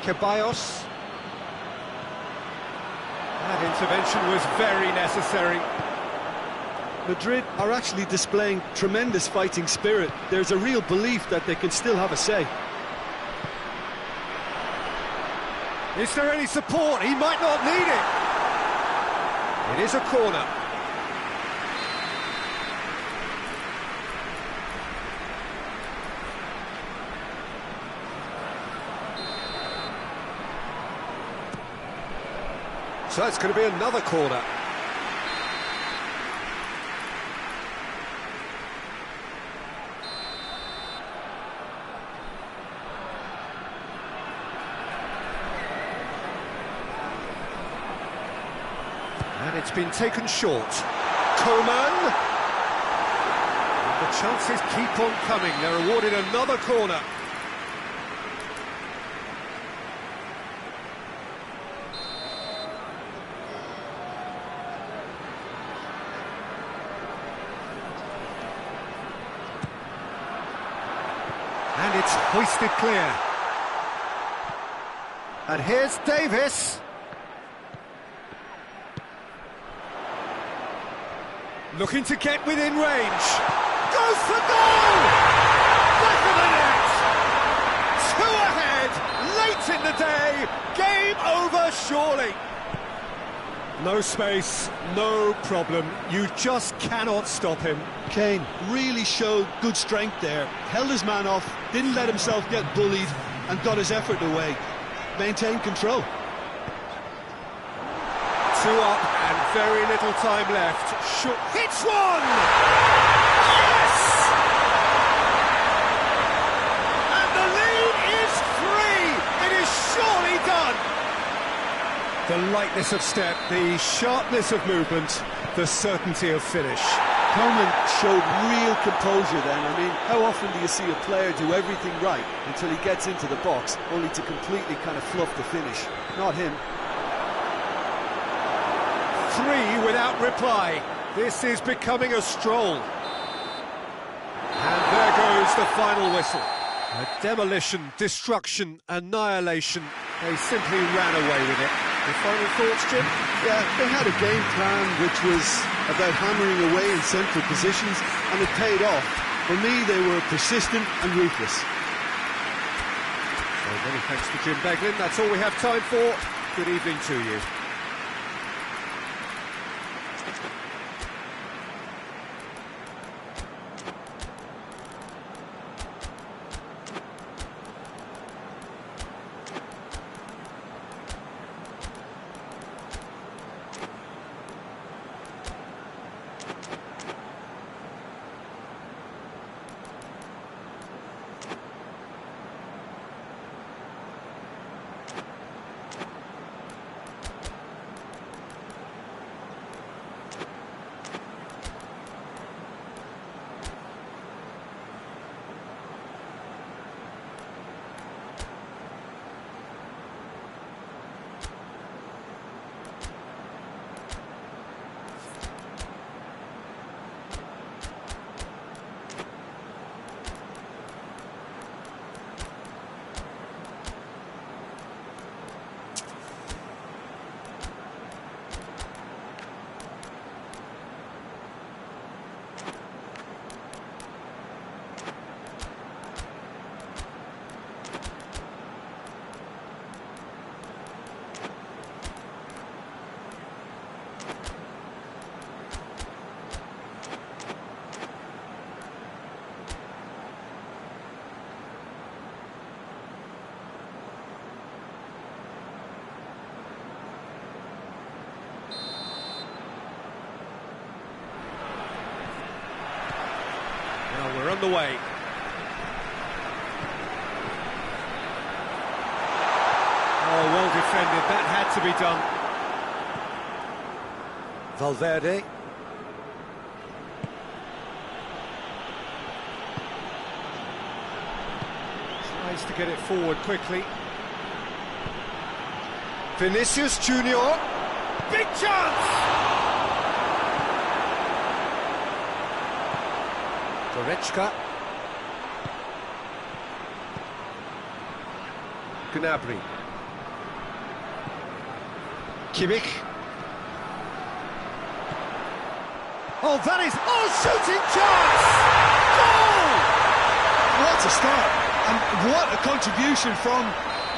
Ceballos. That intervention was very necessary. Madrid are actually displaying tremendous fighting spirit. There's a real belief that they can still have a say. Is there any support? He might not need it. It is a corner. So it's going to be another corner. And it's been taken short. Coman. And the chances keep on coming. They're awarded another corner. It's hoisted clear. And here's Davis. Looking to get within range. Goes for goal! Back of the net! Two ahead, late in the day. Game over, surely. No space, no problem. You just cannot stop him. Kane really showed good strength there. Held his man off, didn't let himself get bullied, and got his effort away. Maintained control. Two up and very little time left. Hits one! Yes! And the lead is 3! It is surely done! The lightness of step, the sharpness of movement, the certainty of finish. Coleman showed real composure then. I mean, how often do you see a player do everything right until he gets into the box, only to completely kind of fluff the finish? Not him. 3 without reply. This is becoming a stroll. And there goes the final whistle. A demolition, destruction, annihilation. They simply ran away with it. The final thoughts, Jim? Yeah, they had a game plan which was about hammering away in central positions, and it paid off. For me, they were persistent and ruthless. So many thanks to Jim Beglin. That's all we have time for. Good evening to you. We're on the way. Oh, well defended. That had to be done. Valverde. Tries to get it forward quickly. Vinicius Junior. Big chance! Goretzka. Gnabry. Kimmich. Oh, that is... Oh, shooting chance! Goal! What a start, and what a contribution from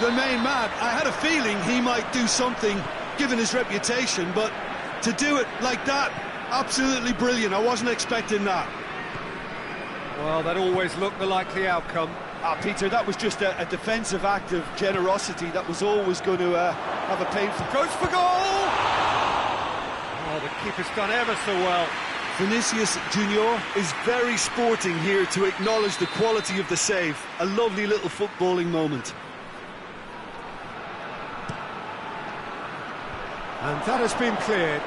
the main man. I had a feeling he might do something, given his reputation, but to do it like that, absolutely brilliant. I wasn't expecting that. Well, that always looked the likely outcome. Peter, that was just a defensive act of generosity that was always going to have a painful... Goes for goal! Oh, the keeper's done ever so well. Vinicius Junior is very sporting here to acknowledge the quality of the save. A lovely little footballing moment. And that has been cleared.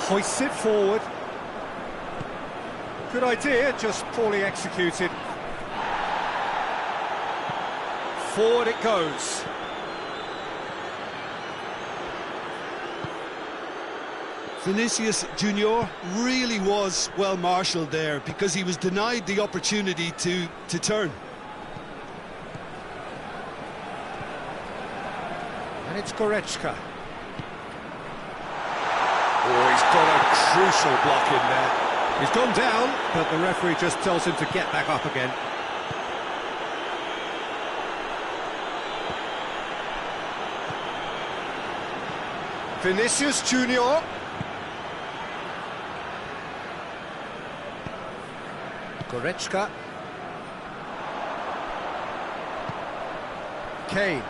Hoists it forward. Good idea, just poorly executed. Forward it goes. Vinicius Junior really was well marshalled there because he was denied the opportunity to turn. And it's Goretzka. Oh, he's got a crucial block in there. He's gone down, but the referee just tells him to get back up again. Vinicius Junior. Goretzka. Kane.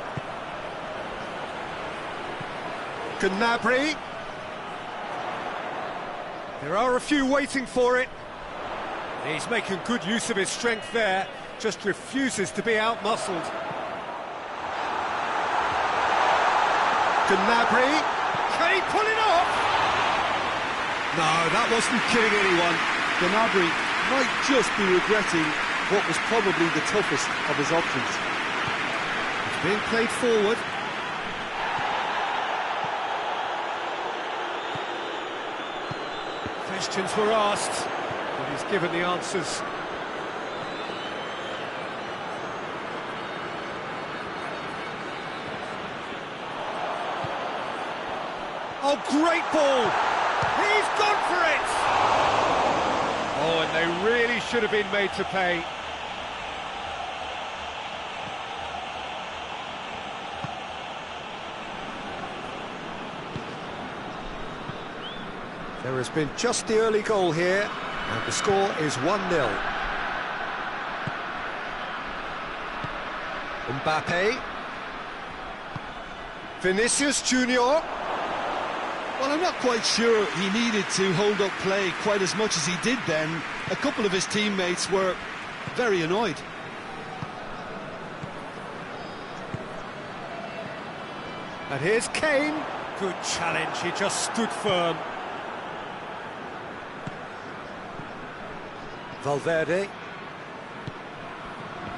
Gnabry. There are a few waiting for it. He's making good use of his strength there, just refuses to be out-muscled. Gnabry. Can he pull it off? No, that wasn't killing anyone. Gnabry might just be regretting what was probably the toughest of his options. It's being played forward. Questions were asked, but he's given the answers. Oh, great ball! He's gone for it! Oh, and they really should have been made to pay. There has been just the early goal here, and the score is 1-0. Mbappe. Vinicius Junior. Well, I'm not quite sure he needed to hold up play quite as much as he did then. A couple of his teammates were very annoyed. And here's Kane. Good challenge, he just stood firm. Valverde.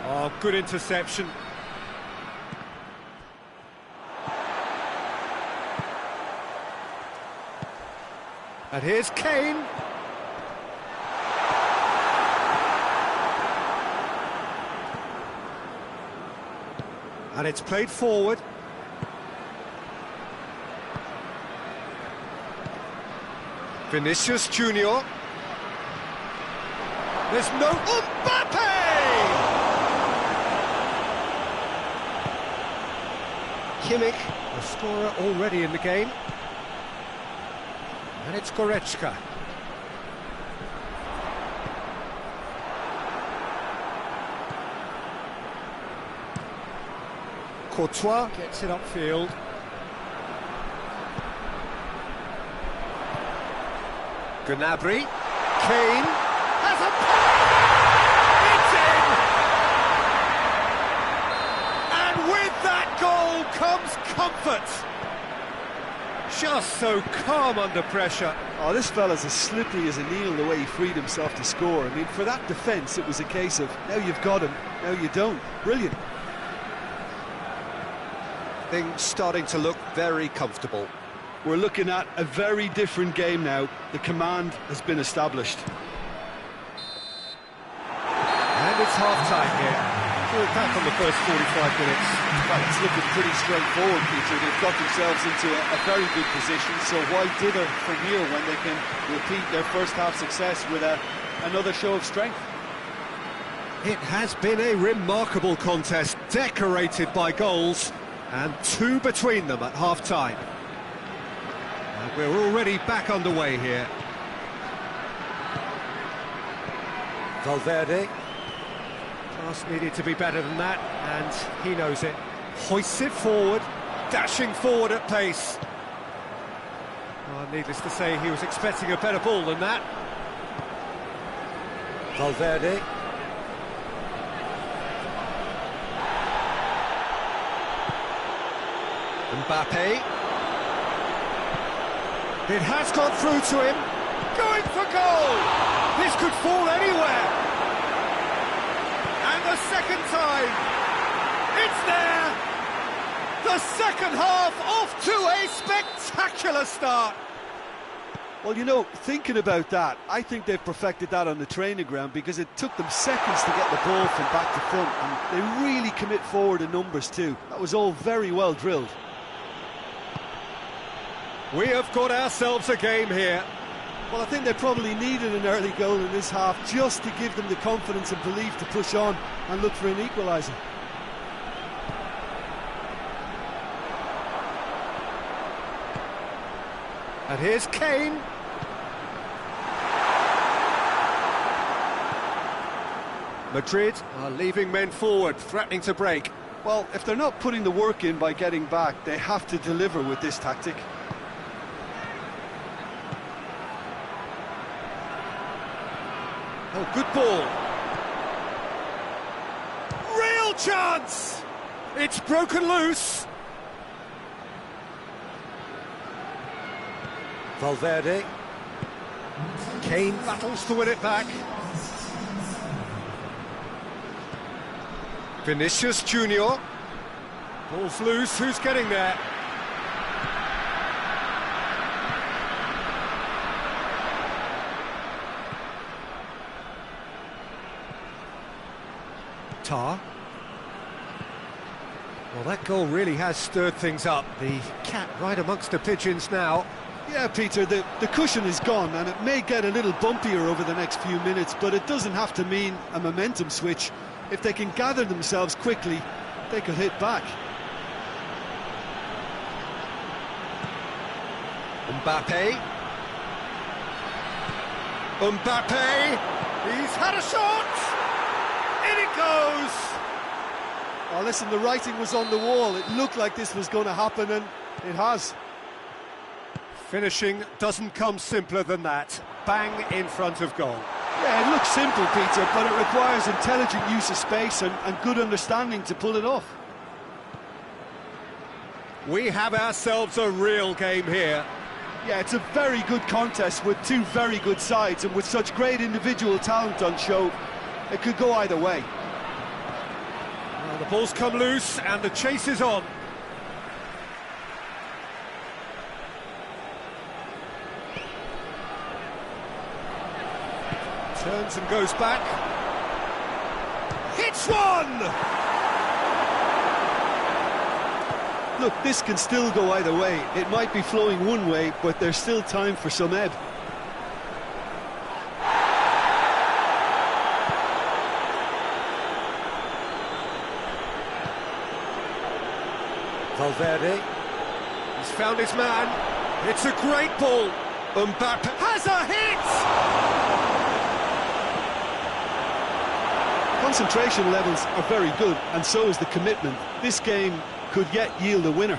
Oh, good interception. And here's Kane. And it's played forward. Vinicius Junior. There's no... Mbappe! Kimmich, the scorer already in the game. And it's Goretzka. Courtois gets it upfield. Gnabry. Kane has a... It's in! And with that goal comes comfort. Just so calm under pressure. Oh, this fella's as slippery as a needle the way he freed himself to score. I mean, for that defence, it was a case of, now you've got him, now you don't. Brilliant. Things starting to look very comfortable. We're looking at a very different game now. The command has been established. And it's half-time here. We're back on the first 45 minutes. Well, it's looking pretty straightforward, Peter. They've got themselves into a very good position, so why dither from here when they can repeat their first half success with another show of strength? It has been a remarkable contest, decorated by goals, and two between them at half-time. And we're already back underway here. Valverde. Pass needed to be better than that, and he knows it. Hoists it forward, dashing forward at pace. Well, needless to say, he was expecting a better ball than that. Valverde. Mbappe. It has gone through to him. Going for goal! This could fall anywhere. And the second time, it's there! The second half off to a spectacular start. Well, you know, thinking about that, I think they've perfected that on the training ground because it took them seconds to get the ball from back to front, and they really commit forward in numbers too. That was all very well drilled. We have got ourselves a game here. Well, I think they probably needed an early goal in this half just to give them the confidence and belief to push on and look for an equaliser. And here's Kane. Madrid are leaving men forward, threatening to break. Well, if they're not putting the work in by getting back, they have to deliver with this tactic. Oh, good ball. Real chance! It's broken loose. Valverde. Kane battles to win it back. Vinicius Junior. Ball's loose, who's getting there? Tar. Well, that goal really has stirred things up. The cat right amongst the pigeons now. Yeah, Peter, the cushion is gone, and it may get a little bumpier over the next few minutes, but it doesn't have to mean a momentum switch. If they can gather themselves quickly, they could hit back. Mbappe. Mbappe! He's had a shot! In it goes! Oh, listen, the writing was on the wall. It looked like this was going to happen, and it has. Finishing doesn't come simpler than that. Bang in front of goal. Yeah, it looks simple, Peter, but it requires intelligent use of space and good understanding to pull it off. We have ourselves a real game here. Yeah, it's a very good contest with two very good sides, and with such great individual talent on show, it could go either way. Well, the ball's come loose and the chase is on. Turns and goes back. Hits one! Look, this can still go either way. It might be flowing one way, but there's still time for some ebb. Valverde. He's found his man. It's a great ball. Mbappe has a hit! Concentration levels are very good, and so is the commitment. This game could yet yield a winner.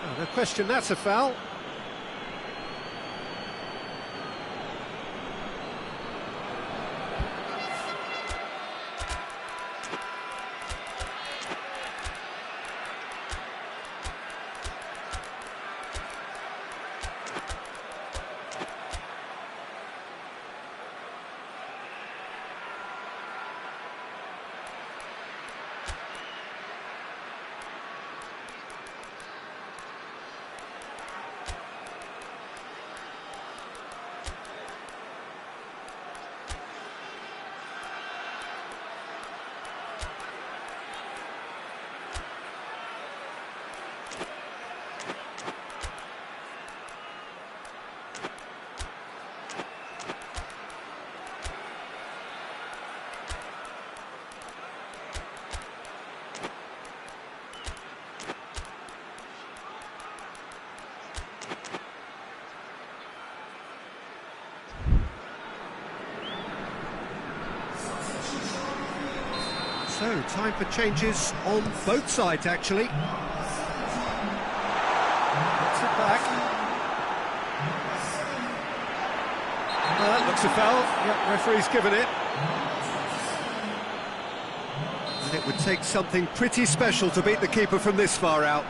Oh, no question, that's a foul. So, time for changes on both sides, actually. Gets it back. That looks a foul. Yep, referee's given it. And it would take something pretty special to beat the keeper from this far out.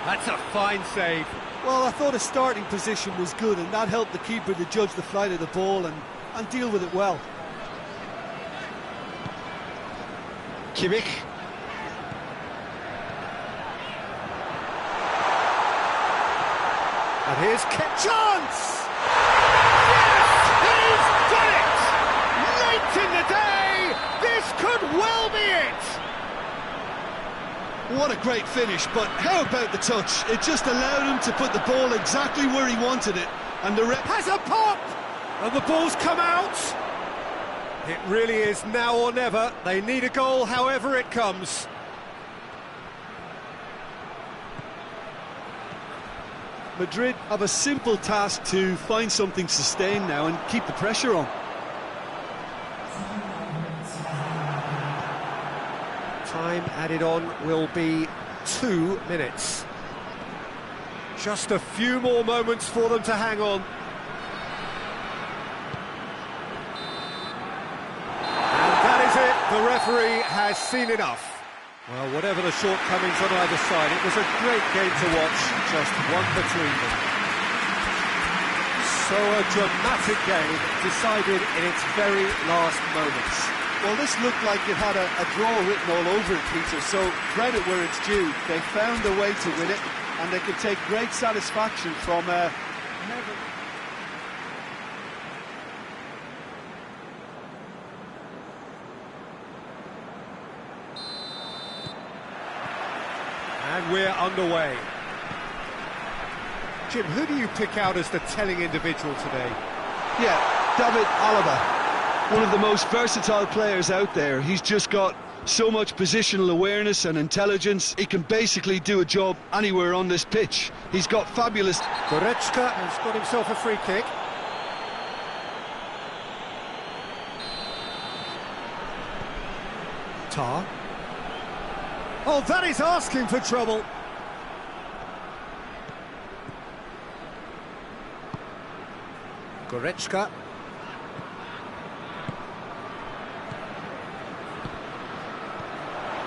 That's a fine save. Well, I thought his starting position was good, and that helped the keeper to judge the flight of the ball and deal with it well. Kimmich. And here's chance! Yes, he's done it! Late in the day, this could well be it! What a great finish, but how about the touch? It just allowed him to put the ball exactly where he wanted it, and the ref Has a pop! And the ball's come out! It really is now or never. They need a goal however it comes. Madrid have a simple task to find something sustained now and keep the pressure on. Time added on will be 2 minutes. Just a few more moments for them to hang on. And that is it. The referee has seen enough. Well, whatever the shortcomings on either side, it was a great game to watch, just one between them. So a dramatic game, decided in its very last moments. Well, this looked like it had a draw written all over it, Peter, so credit where it's due. They found a way to win it, and they can take great satisfaction from And we're underway. Jim, who do you pick out as the telling individual today? Yeah, David Alaba, one of the most versatile players out there. He's just got so much positional awareness and intelligence. He can basically do a job anywhere on this pitch. He's got fabulous... Goretzka has got himself a free kick. Tar. Oh, that is asking for trouble. Goretzka.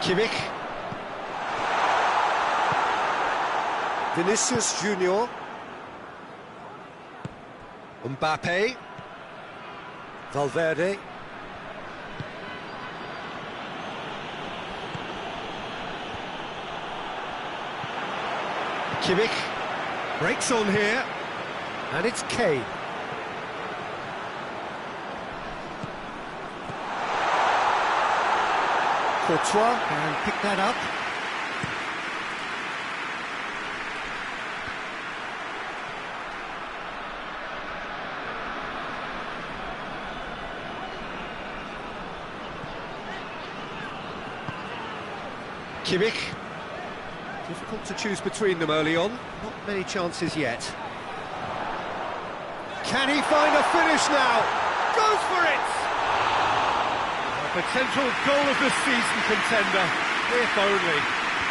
Kimmich. Vinicius Junior. Mbappe. Valverde. Kimmich. Breaks on here. And it's Kane. Courtois can pick that up. Kimmich. Difficult to choose between them early on. Not many chances yet. Can he find a finish now? Goes for it! A potential goal of the season contender, if only.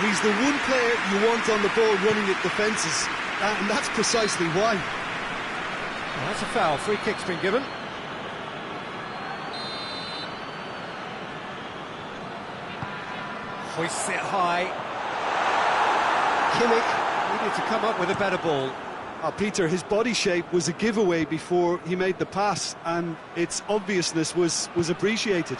He's the one player you want on the ball running at defences, and that's precisely why. Well, that's a foul. Free kick's been given. Hoists it high. Kimmich needed to come up with a better ball. Peter, his body shape was a giveaway before he made the pass, and its obviousness was appreciated.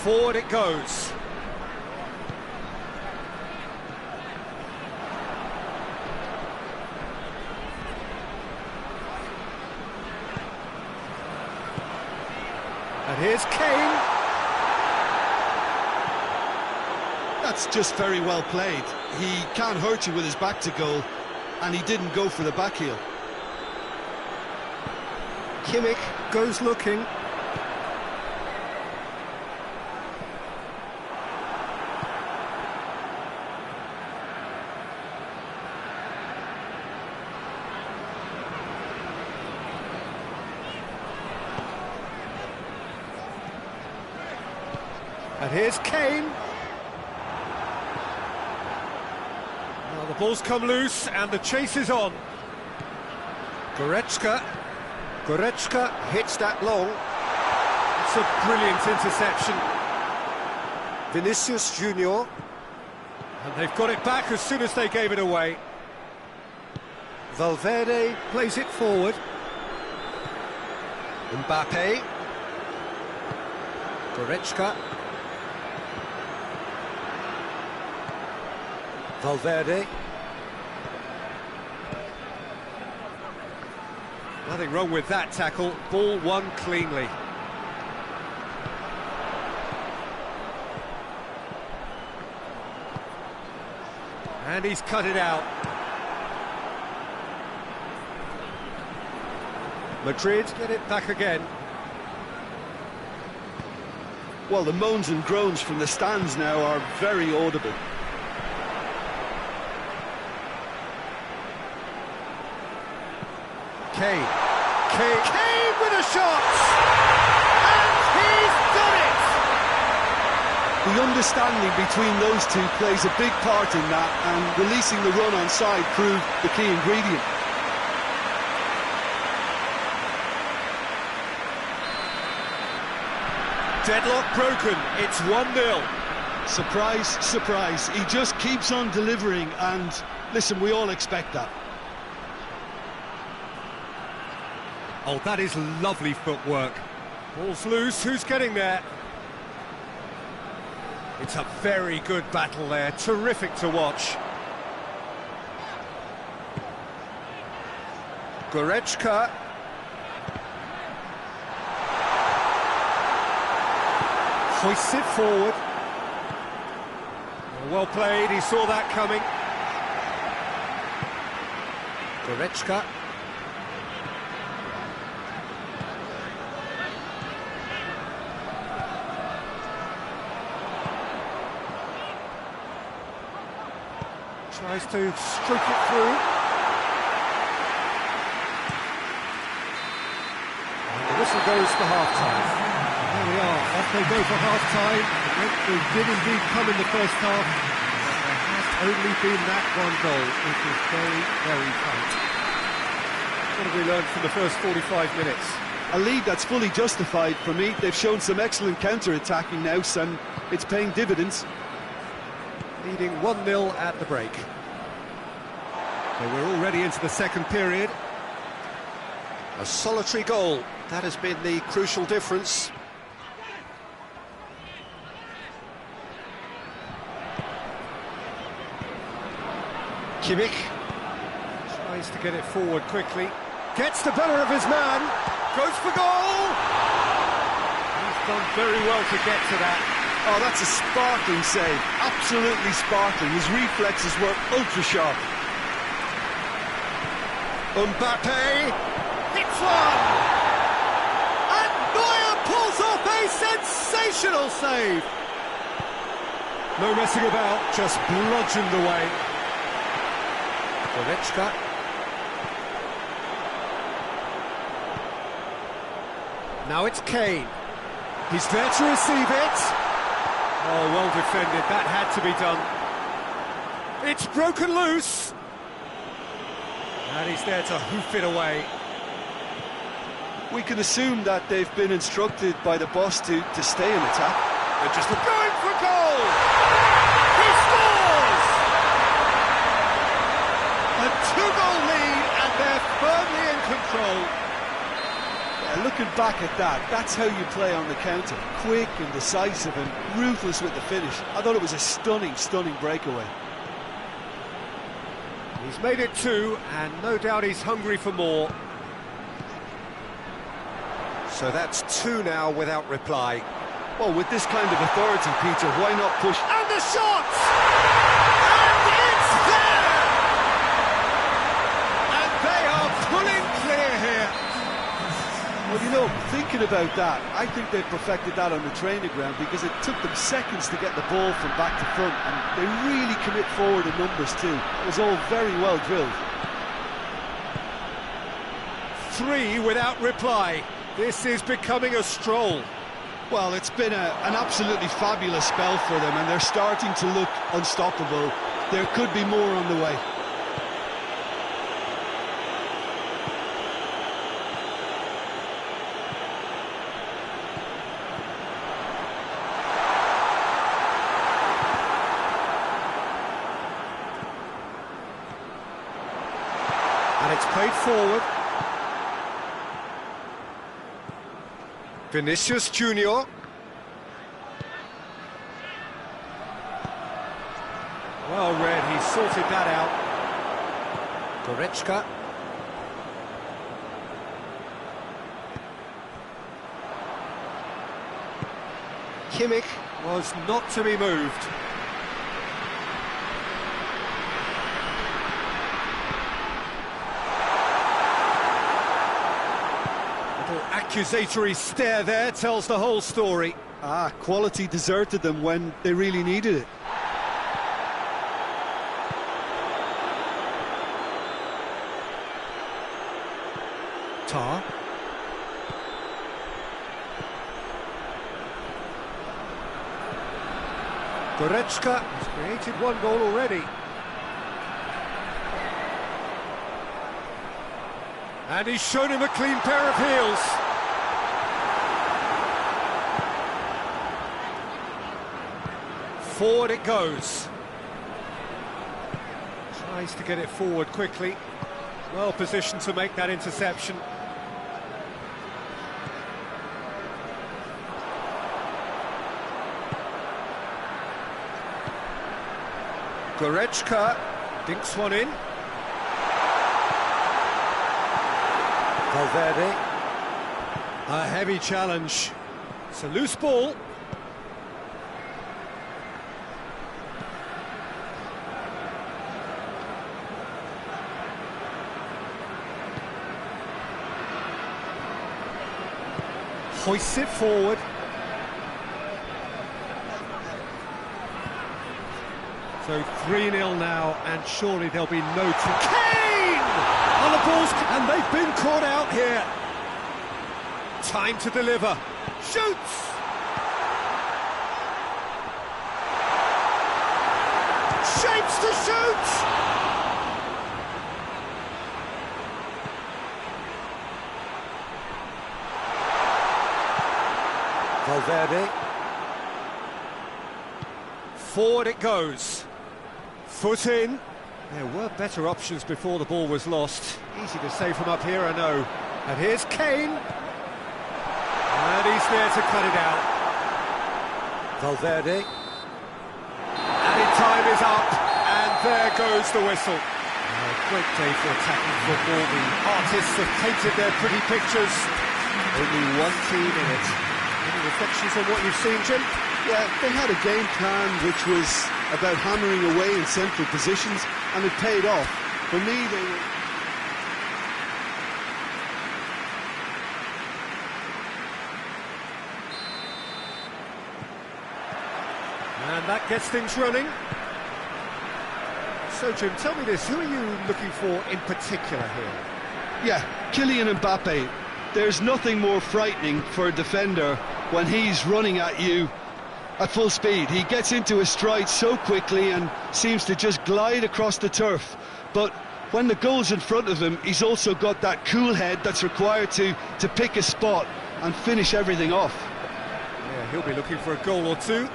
Forward it goes. And here's Kane. That's just very well played. He can't hurt you with his back to goal, and he didn't go for the back heel. Kimmich goes looking. And here's Kane. Well, the ball's come loose and the chase is on. Goretzka hits that long. It's a brilliant interception. Vinicius Junior. And they've got it back as soon as they gave it away. Valverde plays it forward. Mbappe. Goretzka. Valverde. Nothing wrong with that tackle. Ball won cleanly. And he's cut it out. Madrid get it back again. Well, the moans and groans from the stands now are very audible. Kane with a shot! And he's done it! The understanding between those two plays a big part in that, and releasing the run on side proved the key ingredient. Deadlock broken, it's 1-0. Surprise, surprise, he just keeps on delivering, and listen, we all expect that. Oh, that is lovely footwork. Ball's loose, who's getting there? It's a very good battle there, terrific to watch. Goretzka. Hoists it forward. Well played, he saw that coming. Goretzka. Tries to stroke it through. And the whistle goes for half-time. There we are, off they go for half-time. They did indeed come in the first half. There has only been that one goal. It was very, very tight. What have we learned from the first 45 minutes? A lead that's fully justified for me. They've shown some excellent counter-attacking now, and it's paying dividends. Leading 1-0 at the break. So we're already into the second period. A solitary goal. That has been the crucial difference. Kimmich. Tries to get it forward quickly. Gets the better of his man. Goes for goal! He's done very well to get to that. Oh, that's a sparkling save. Absolutely sparkling. His reflexes were ultra-sharp. Mbappe. Hits one! And Neuer pulls off a sensational save! No messing about, just bludgeoned away. Goretzka. Now it's Kane. He's there to receive it. Oh, well defended, that had to be done. It's broken loose. And he's there to hoof it away. We can assume that they've been instructed by the boss to stay in attack. They're just going for goal! He scores! A two-goal lead, and they're firmly in control. Looking back at that, that's how you play on the counter. Quick and decisive and ruthless with the finish. I thought it was a stunning, stunning breakaway. He's made it 2, and no doubt he's hungry for more. So that's 2 now without reply. Well, with this kind of authority, Peter, why not push? And the shot! And it's there! And they are pulling clear here. Well, you know, thinking about that, I think they perfected that on the training ground because it took them seconds to get the ball from back to front, and they really commit forward in numbers too. It was all very well drilled. 3 without reply. This is becoming a stroll. Well, it's been an absolutely fabulous spell for them, and they're starting to look unstoppable. There could be more on the way. It's played forward. Vinicius Junior. Well read, he sorted that out. Goretzka. Kimmich was not to be moved. Little accusatory stare there tells the whole story. Quality deserted them when they really needed it. Tar. Goretzka has created one goal already. And he's shown him a clean pair of heels. Forward it goes. Tries to get it forward quickly. Well positioned to make that interception. Goretzka dinks one in. Valverde. A heavy challenge. It's a loose ball. Hoists it forward. So 3-0 now, and surely there'll be no... Kane! On the balls, and they've been caught out here. Time to deliver. Shoots! Shapes to shoot! Valverde. Forward it goes. Foot in. There were better options before the ball was lost. Easy to say from up here, I know. And here's Kane. And he's there to cut it out. Valverde. Added time is up. And there goes the whistle. Great day for attacking football. The artists have painted their pretty pictures. Only one team in it. Any reflections on what you've seen, Jim? Yeah, they had a game plan which was about hammering away in central positions, and it paid off. For me, they were... And that gets things running. So, Jim, tell me this, who are you looking for in particular here? Yeah, Kylian Mbappe. There's nothing more frightening for a defender when he's running at you at full speed. He gets into his stride so quickly and seems to just glide across the turf. But when the goal's in front of him, he's also got that cool head that's required to pick a spot and finish everything off. Yeah, he'll be looking for a goal or two.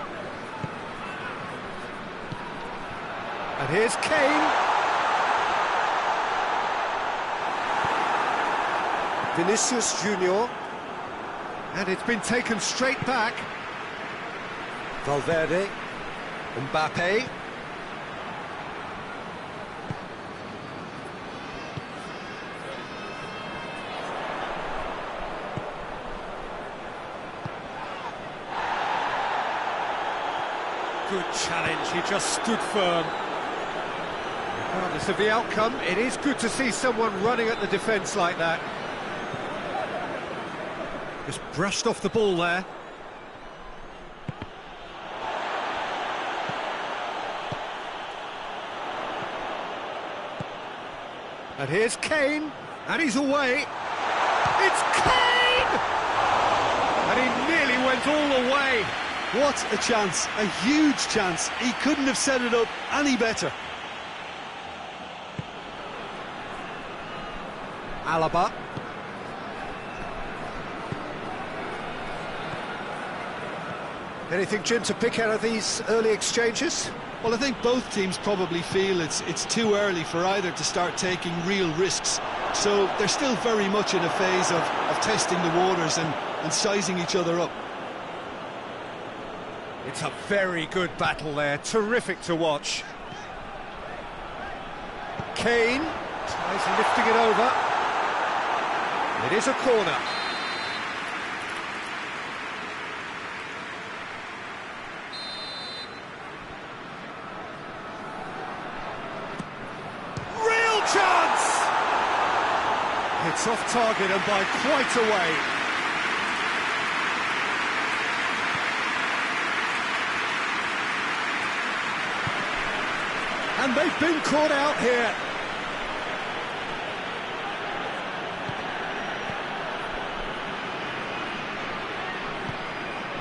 And here's Kane. Vinicius Junior. And it's been taken straight back. Valverde. Mbappe. Good challenge, he just stood firm. Regardless of the outcome, it is good to see someone running at the defence like that. Just brushed off the ball there. And here's Kane, and he's away. It's Kane! And he nearly went all the way. What a chance, a huge chance. He couldn't have set it up any better. Alaba. Anything, Jim, to pick out of these early exchanges? Well, I think both teams probably feel it's too early for either to start taking real risks. So they're still very much in a phase of testing the waters and sizing each other up. It's a very good battle there, terrific to watch. Kane tries lifting it over. It is a corner. Real chance! It's off target and by quite a way. And they've been caught out here.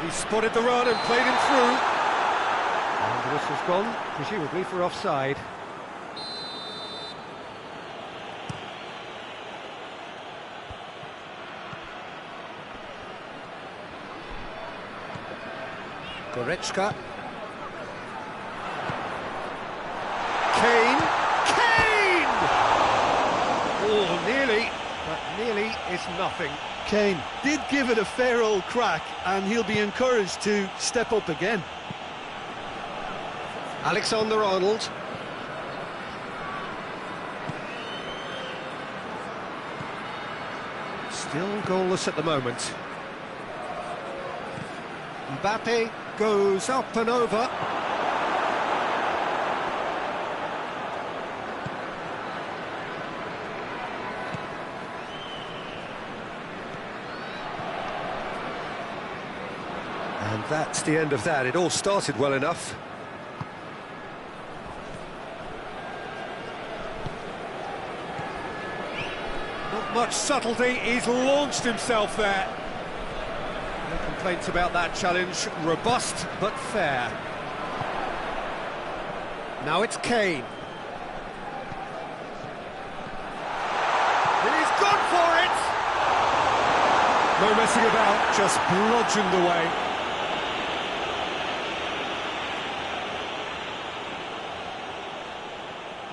He spotted the run and played him through. And the whistle's gone, presumably for offside. Goretzka. Kane! Kane! Oh, nearly, but nearly is nothing. Kane did give it a fair old crack, and he'll be encouraged to step up again. Alexander-Arnold. Still goalless at the moment. Mbappe goes up and over. And that's the end of that. It all started well enough. Not much subtlety, he's launched himself there. No complaints about that challenge. Robust, but fair. Now it's Kane. He's gone for it! No messing about, just bludgeoned away.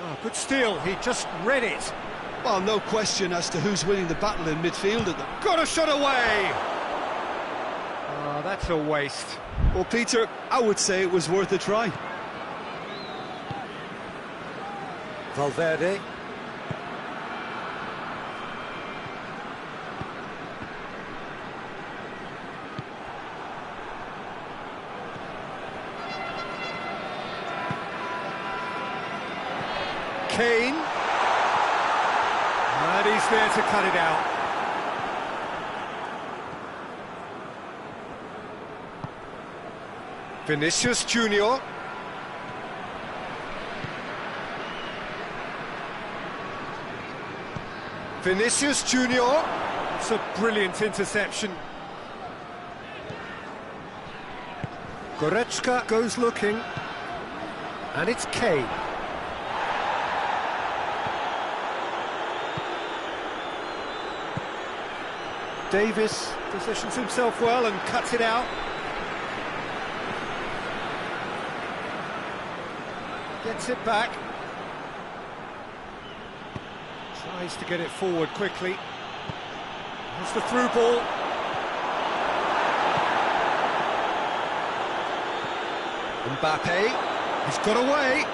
Oh, good steal, he just read it. Well, no question as to who's winning the battle in midfield at them. Got a shot away! Oh, that's a waste. Well, Peter, I would say it was worth a try. Valverde. Kane. And he's there to cut it out. Vinicius Junior. Vinicius Junior. It's a brilliant interception. Goretzka goes looking. And it's Kane. Davis positions himself well and cuts it out. Gets it back. Tries to get it forward quickly. There's the through ball. Mbappe. He's got away.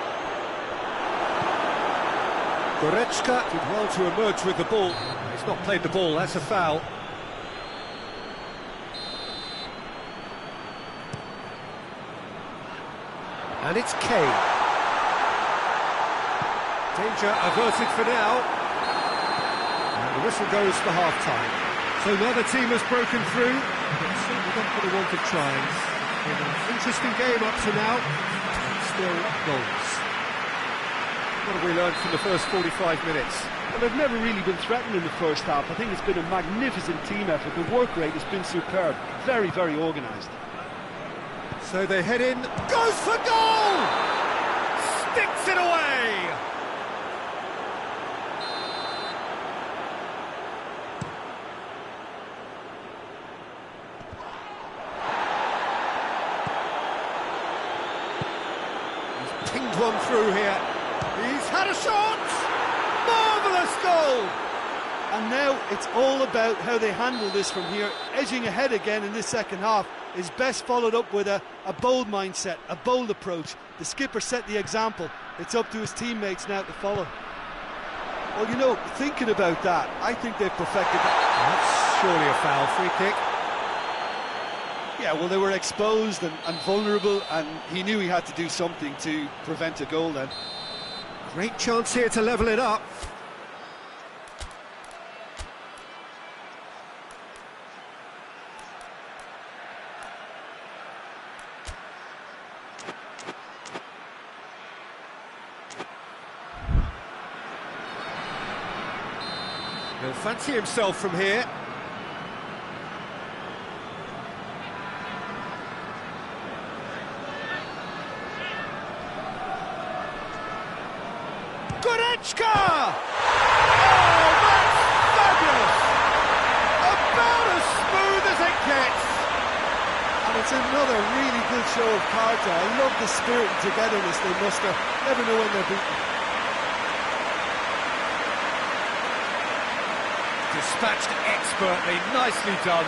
Goretzka did well to emerge with the ball. He's not played the ball, that's a foul. And it's Kane. Danger averted for now. And the whistle goes for half-time. So neither team has broken through, but certainly not for the want of trying. Been an interesting game up to now, still goals. What have we learned from the first 45 minutes? Well, they've never really been threatened in the first half. I think it's been a magnificent team effort. The work rate has been superb. Very, very organised. So they head in, goes for goal! Sticks it away! He's pinged one through here. He's had a shot! Marvellous goal! And now it's all about how they handle this from here. Edging ahead again in this second half is best followed up with a bold mindset, a bold approach. The skipper set the example. It's up to his teammates now to follow. Well, you know, thinking about that, I think they've perfected that. That's surely a foul. Free kick. Yeah, well, they were exposed and vulnerable, and he knew he had to do something to prevent a goal then. Great chance here to level it up. He'll fancy himself from here. Goretzka! Oh, that's fabulous! About as smooth as it gets. And it's another really good show of character. I love the spirit and togetherness they muster. Never know when they're beaten. Dispatched expertly, nicely done.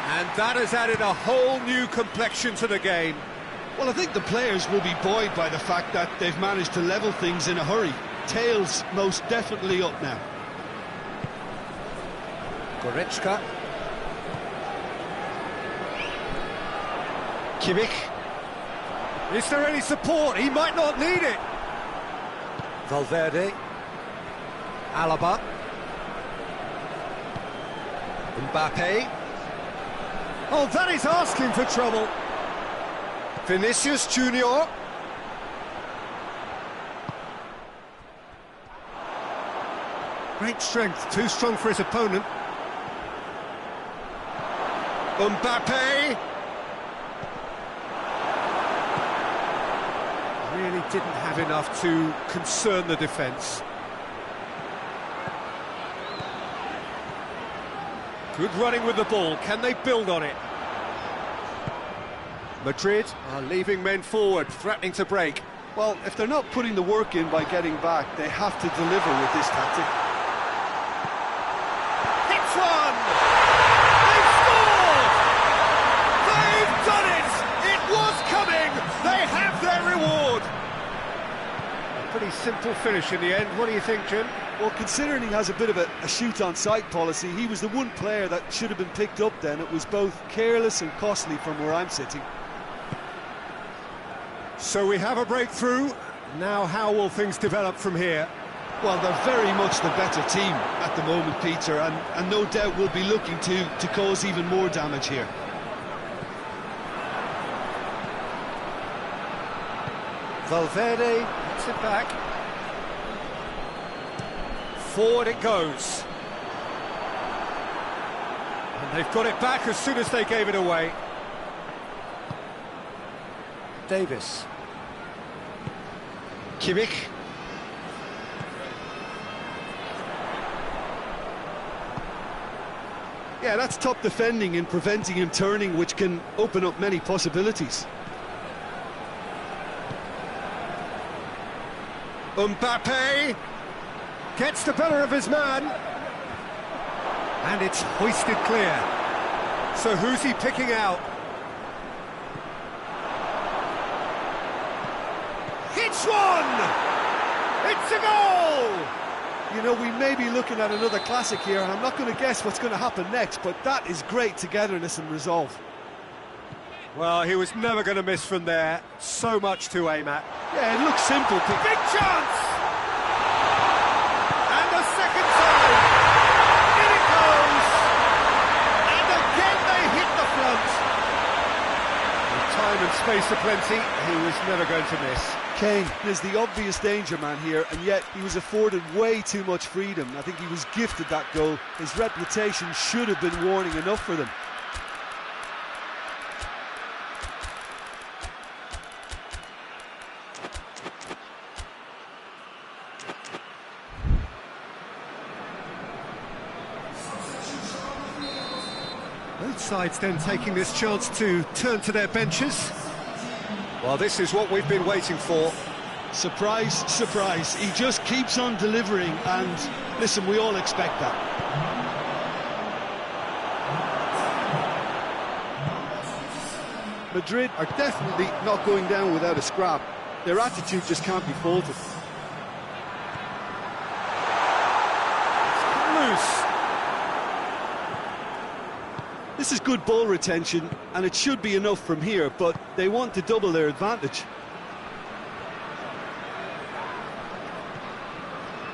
And that has added a whole new complexion to the game. Well, I think the players will be buoyed by the fact that they've managed to level things in a hurry. Tails most definitely up now. Goretzka. Kimmich. Is there any support? He might not need it. Valverde. Alaba. Mbappe. Oh, that is asking for trouble. Vinicius Junior. Great strength, too strong for his opponent. Mbappe. Really didn't have enough to concern the defence. Good running with the ball. Can they build on it? Madrid are leaving men forward, threatening to break. Well, if they're not putting the work in by getting back, they have to deliver with this tactic. Hits one! They've scored! They've done it! It was coming! They have their reward! A pretty simple finish in the end. What do you think, Jim? Well, considering he has a bit of a shoot-on-sight policy, he was the one player that should have been picked up then. It was both careless and costly from where I'm sitting. So we have a breakthrough. Now how will things develop from here? Well, they're very much the better team at the moment, Peter, and no doubt will be looking to cause even more damage here. Valverde gets it back. Forward it goes. And they've got it back as soon as they gave it away. Davis. Kimmich. Yeah, that's top defending and preventing him turning, which can open up many possibilities. Mbappe gets the better of his man. And it's hoisted clear. So who's he picking out? Hits one! It's a goal! You know, we may be looking at another classic here, and I'm not going to guess what's going to happen next, but that is great togetherness and resolve. Well, he was never going to miss from there. So much to aim at. Yeah, it looks simple. Big chance! And the second time! In it goes! And again they hit the front! With time and space aplenty, he was never going to miss. Kane is the obvious danger man here, and yet he was afforded way too much freedom. I think he was gifted that goal. His reputation should have been warning enough for them. Well, Both sides then taking this chance to turn to their benches. Well, this is what we've been waiting for. Surprise, surprise. He just keeps on delivering, and listen, we all expect that. Madrid are definitely not going down without a scrap. Their attitude just can't be faulted. Loose. This is good ball retention, and it should be enough from here, but they want to double their advantage.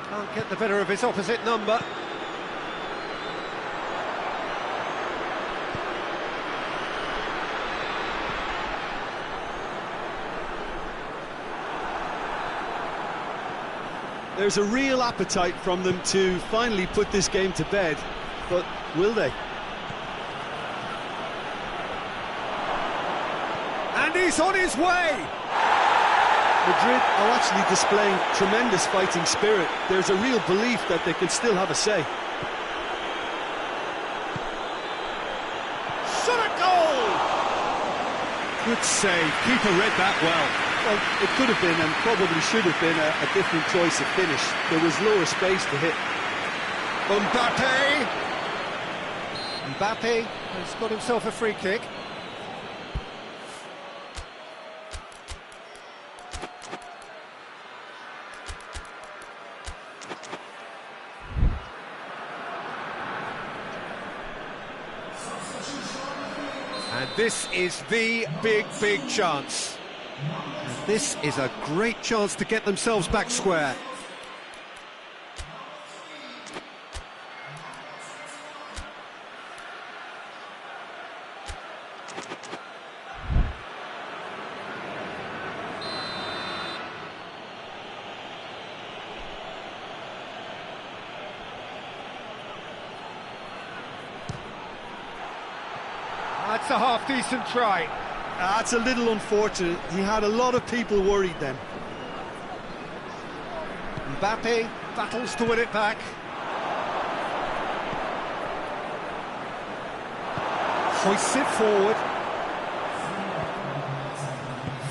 Can't get the better of his opposite number. There's a real appetite from them to finally put this game to bed, but will they? And he's on his way! Madrid are actually displaying tremendous fighting spirit. There's a real belief that they can still have a say. Shot a goal! Good save, keeper read that well. Well, it could have been, and probably should have been, a different choice of finish. There was lower space to hit. Mbappe has got himself a free kick. And this is the big chance. And this is a great chance to get themselves back square. That's a half-decent try. That's a little unfortunate. He had a lot of people worried then. Mbappe battles to win it back. Hoists it forward.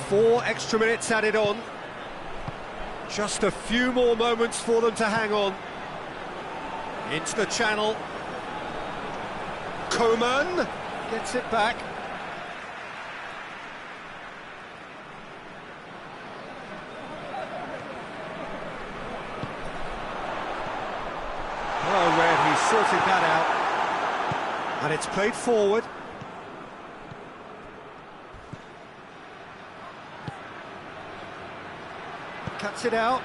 4 extra minutes added on. Just a few more moments for them to hang on. Into the channel. Coman gets it back. Well read, he's sorted that out. And it's played forward. Cuts it out.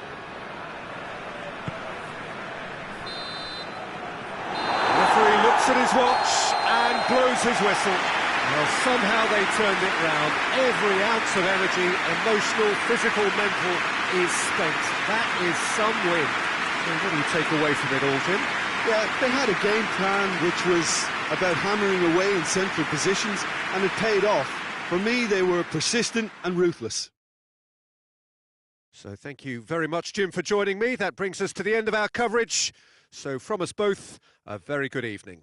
The referee looks at his watch and blows his whistle. Well, somehow they turned it round. Every ounce of energy, emotional, physical, mental, is spent. That is some win. Well, what do you take away from it all, Jim? Yeah, they had a game plan which was about hammering away in central positions, and it paid off. For me, they were persistent and ruthless. So thank you very much, Jim, for joining me. That brings us to the end of our coverage. So from us both, a very good evening.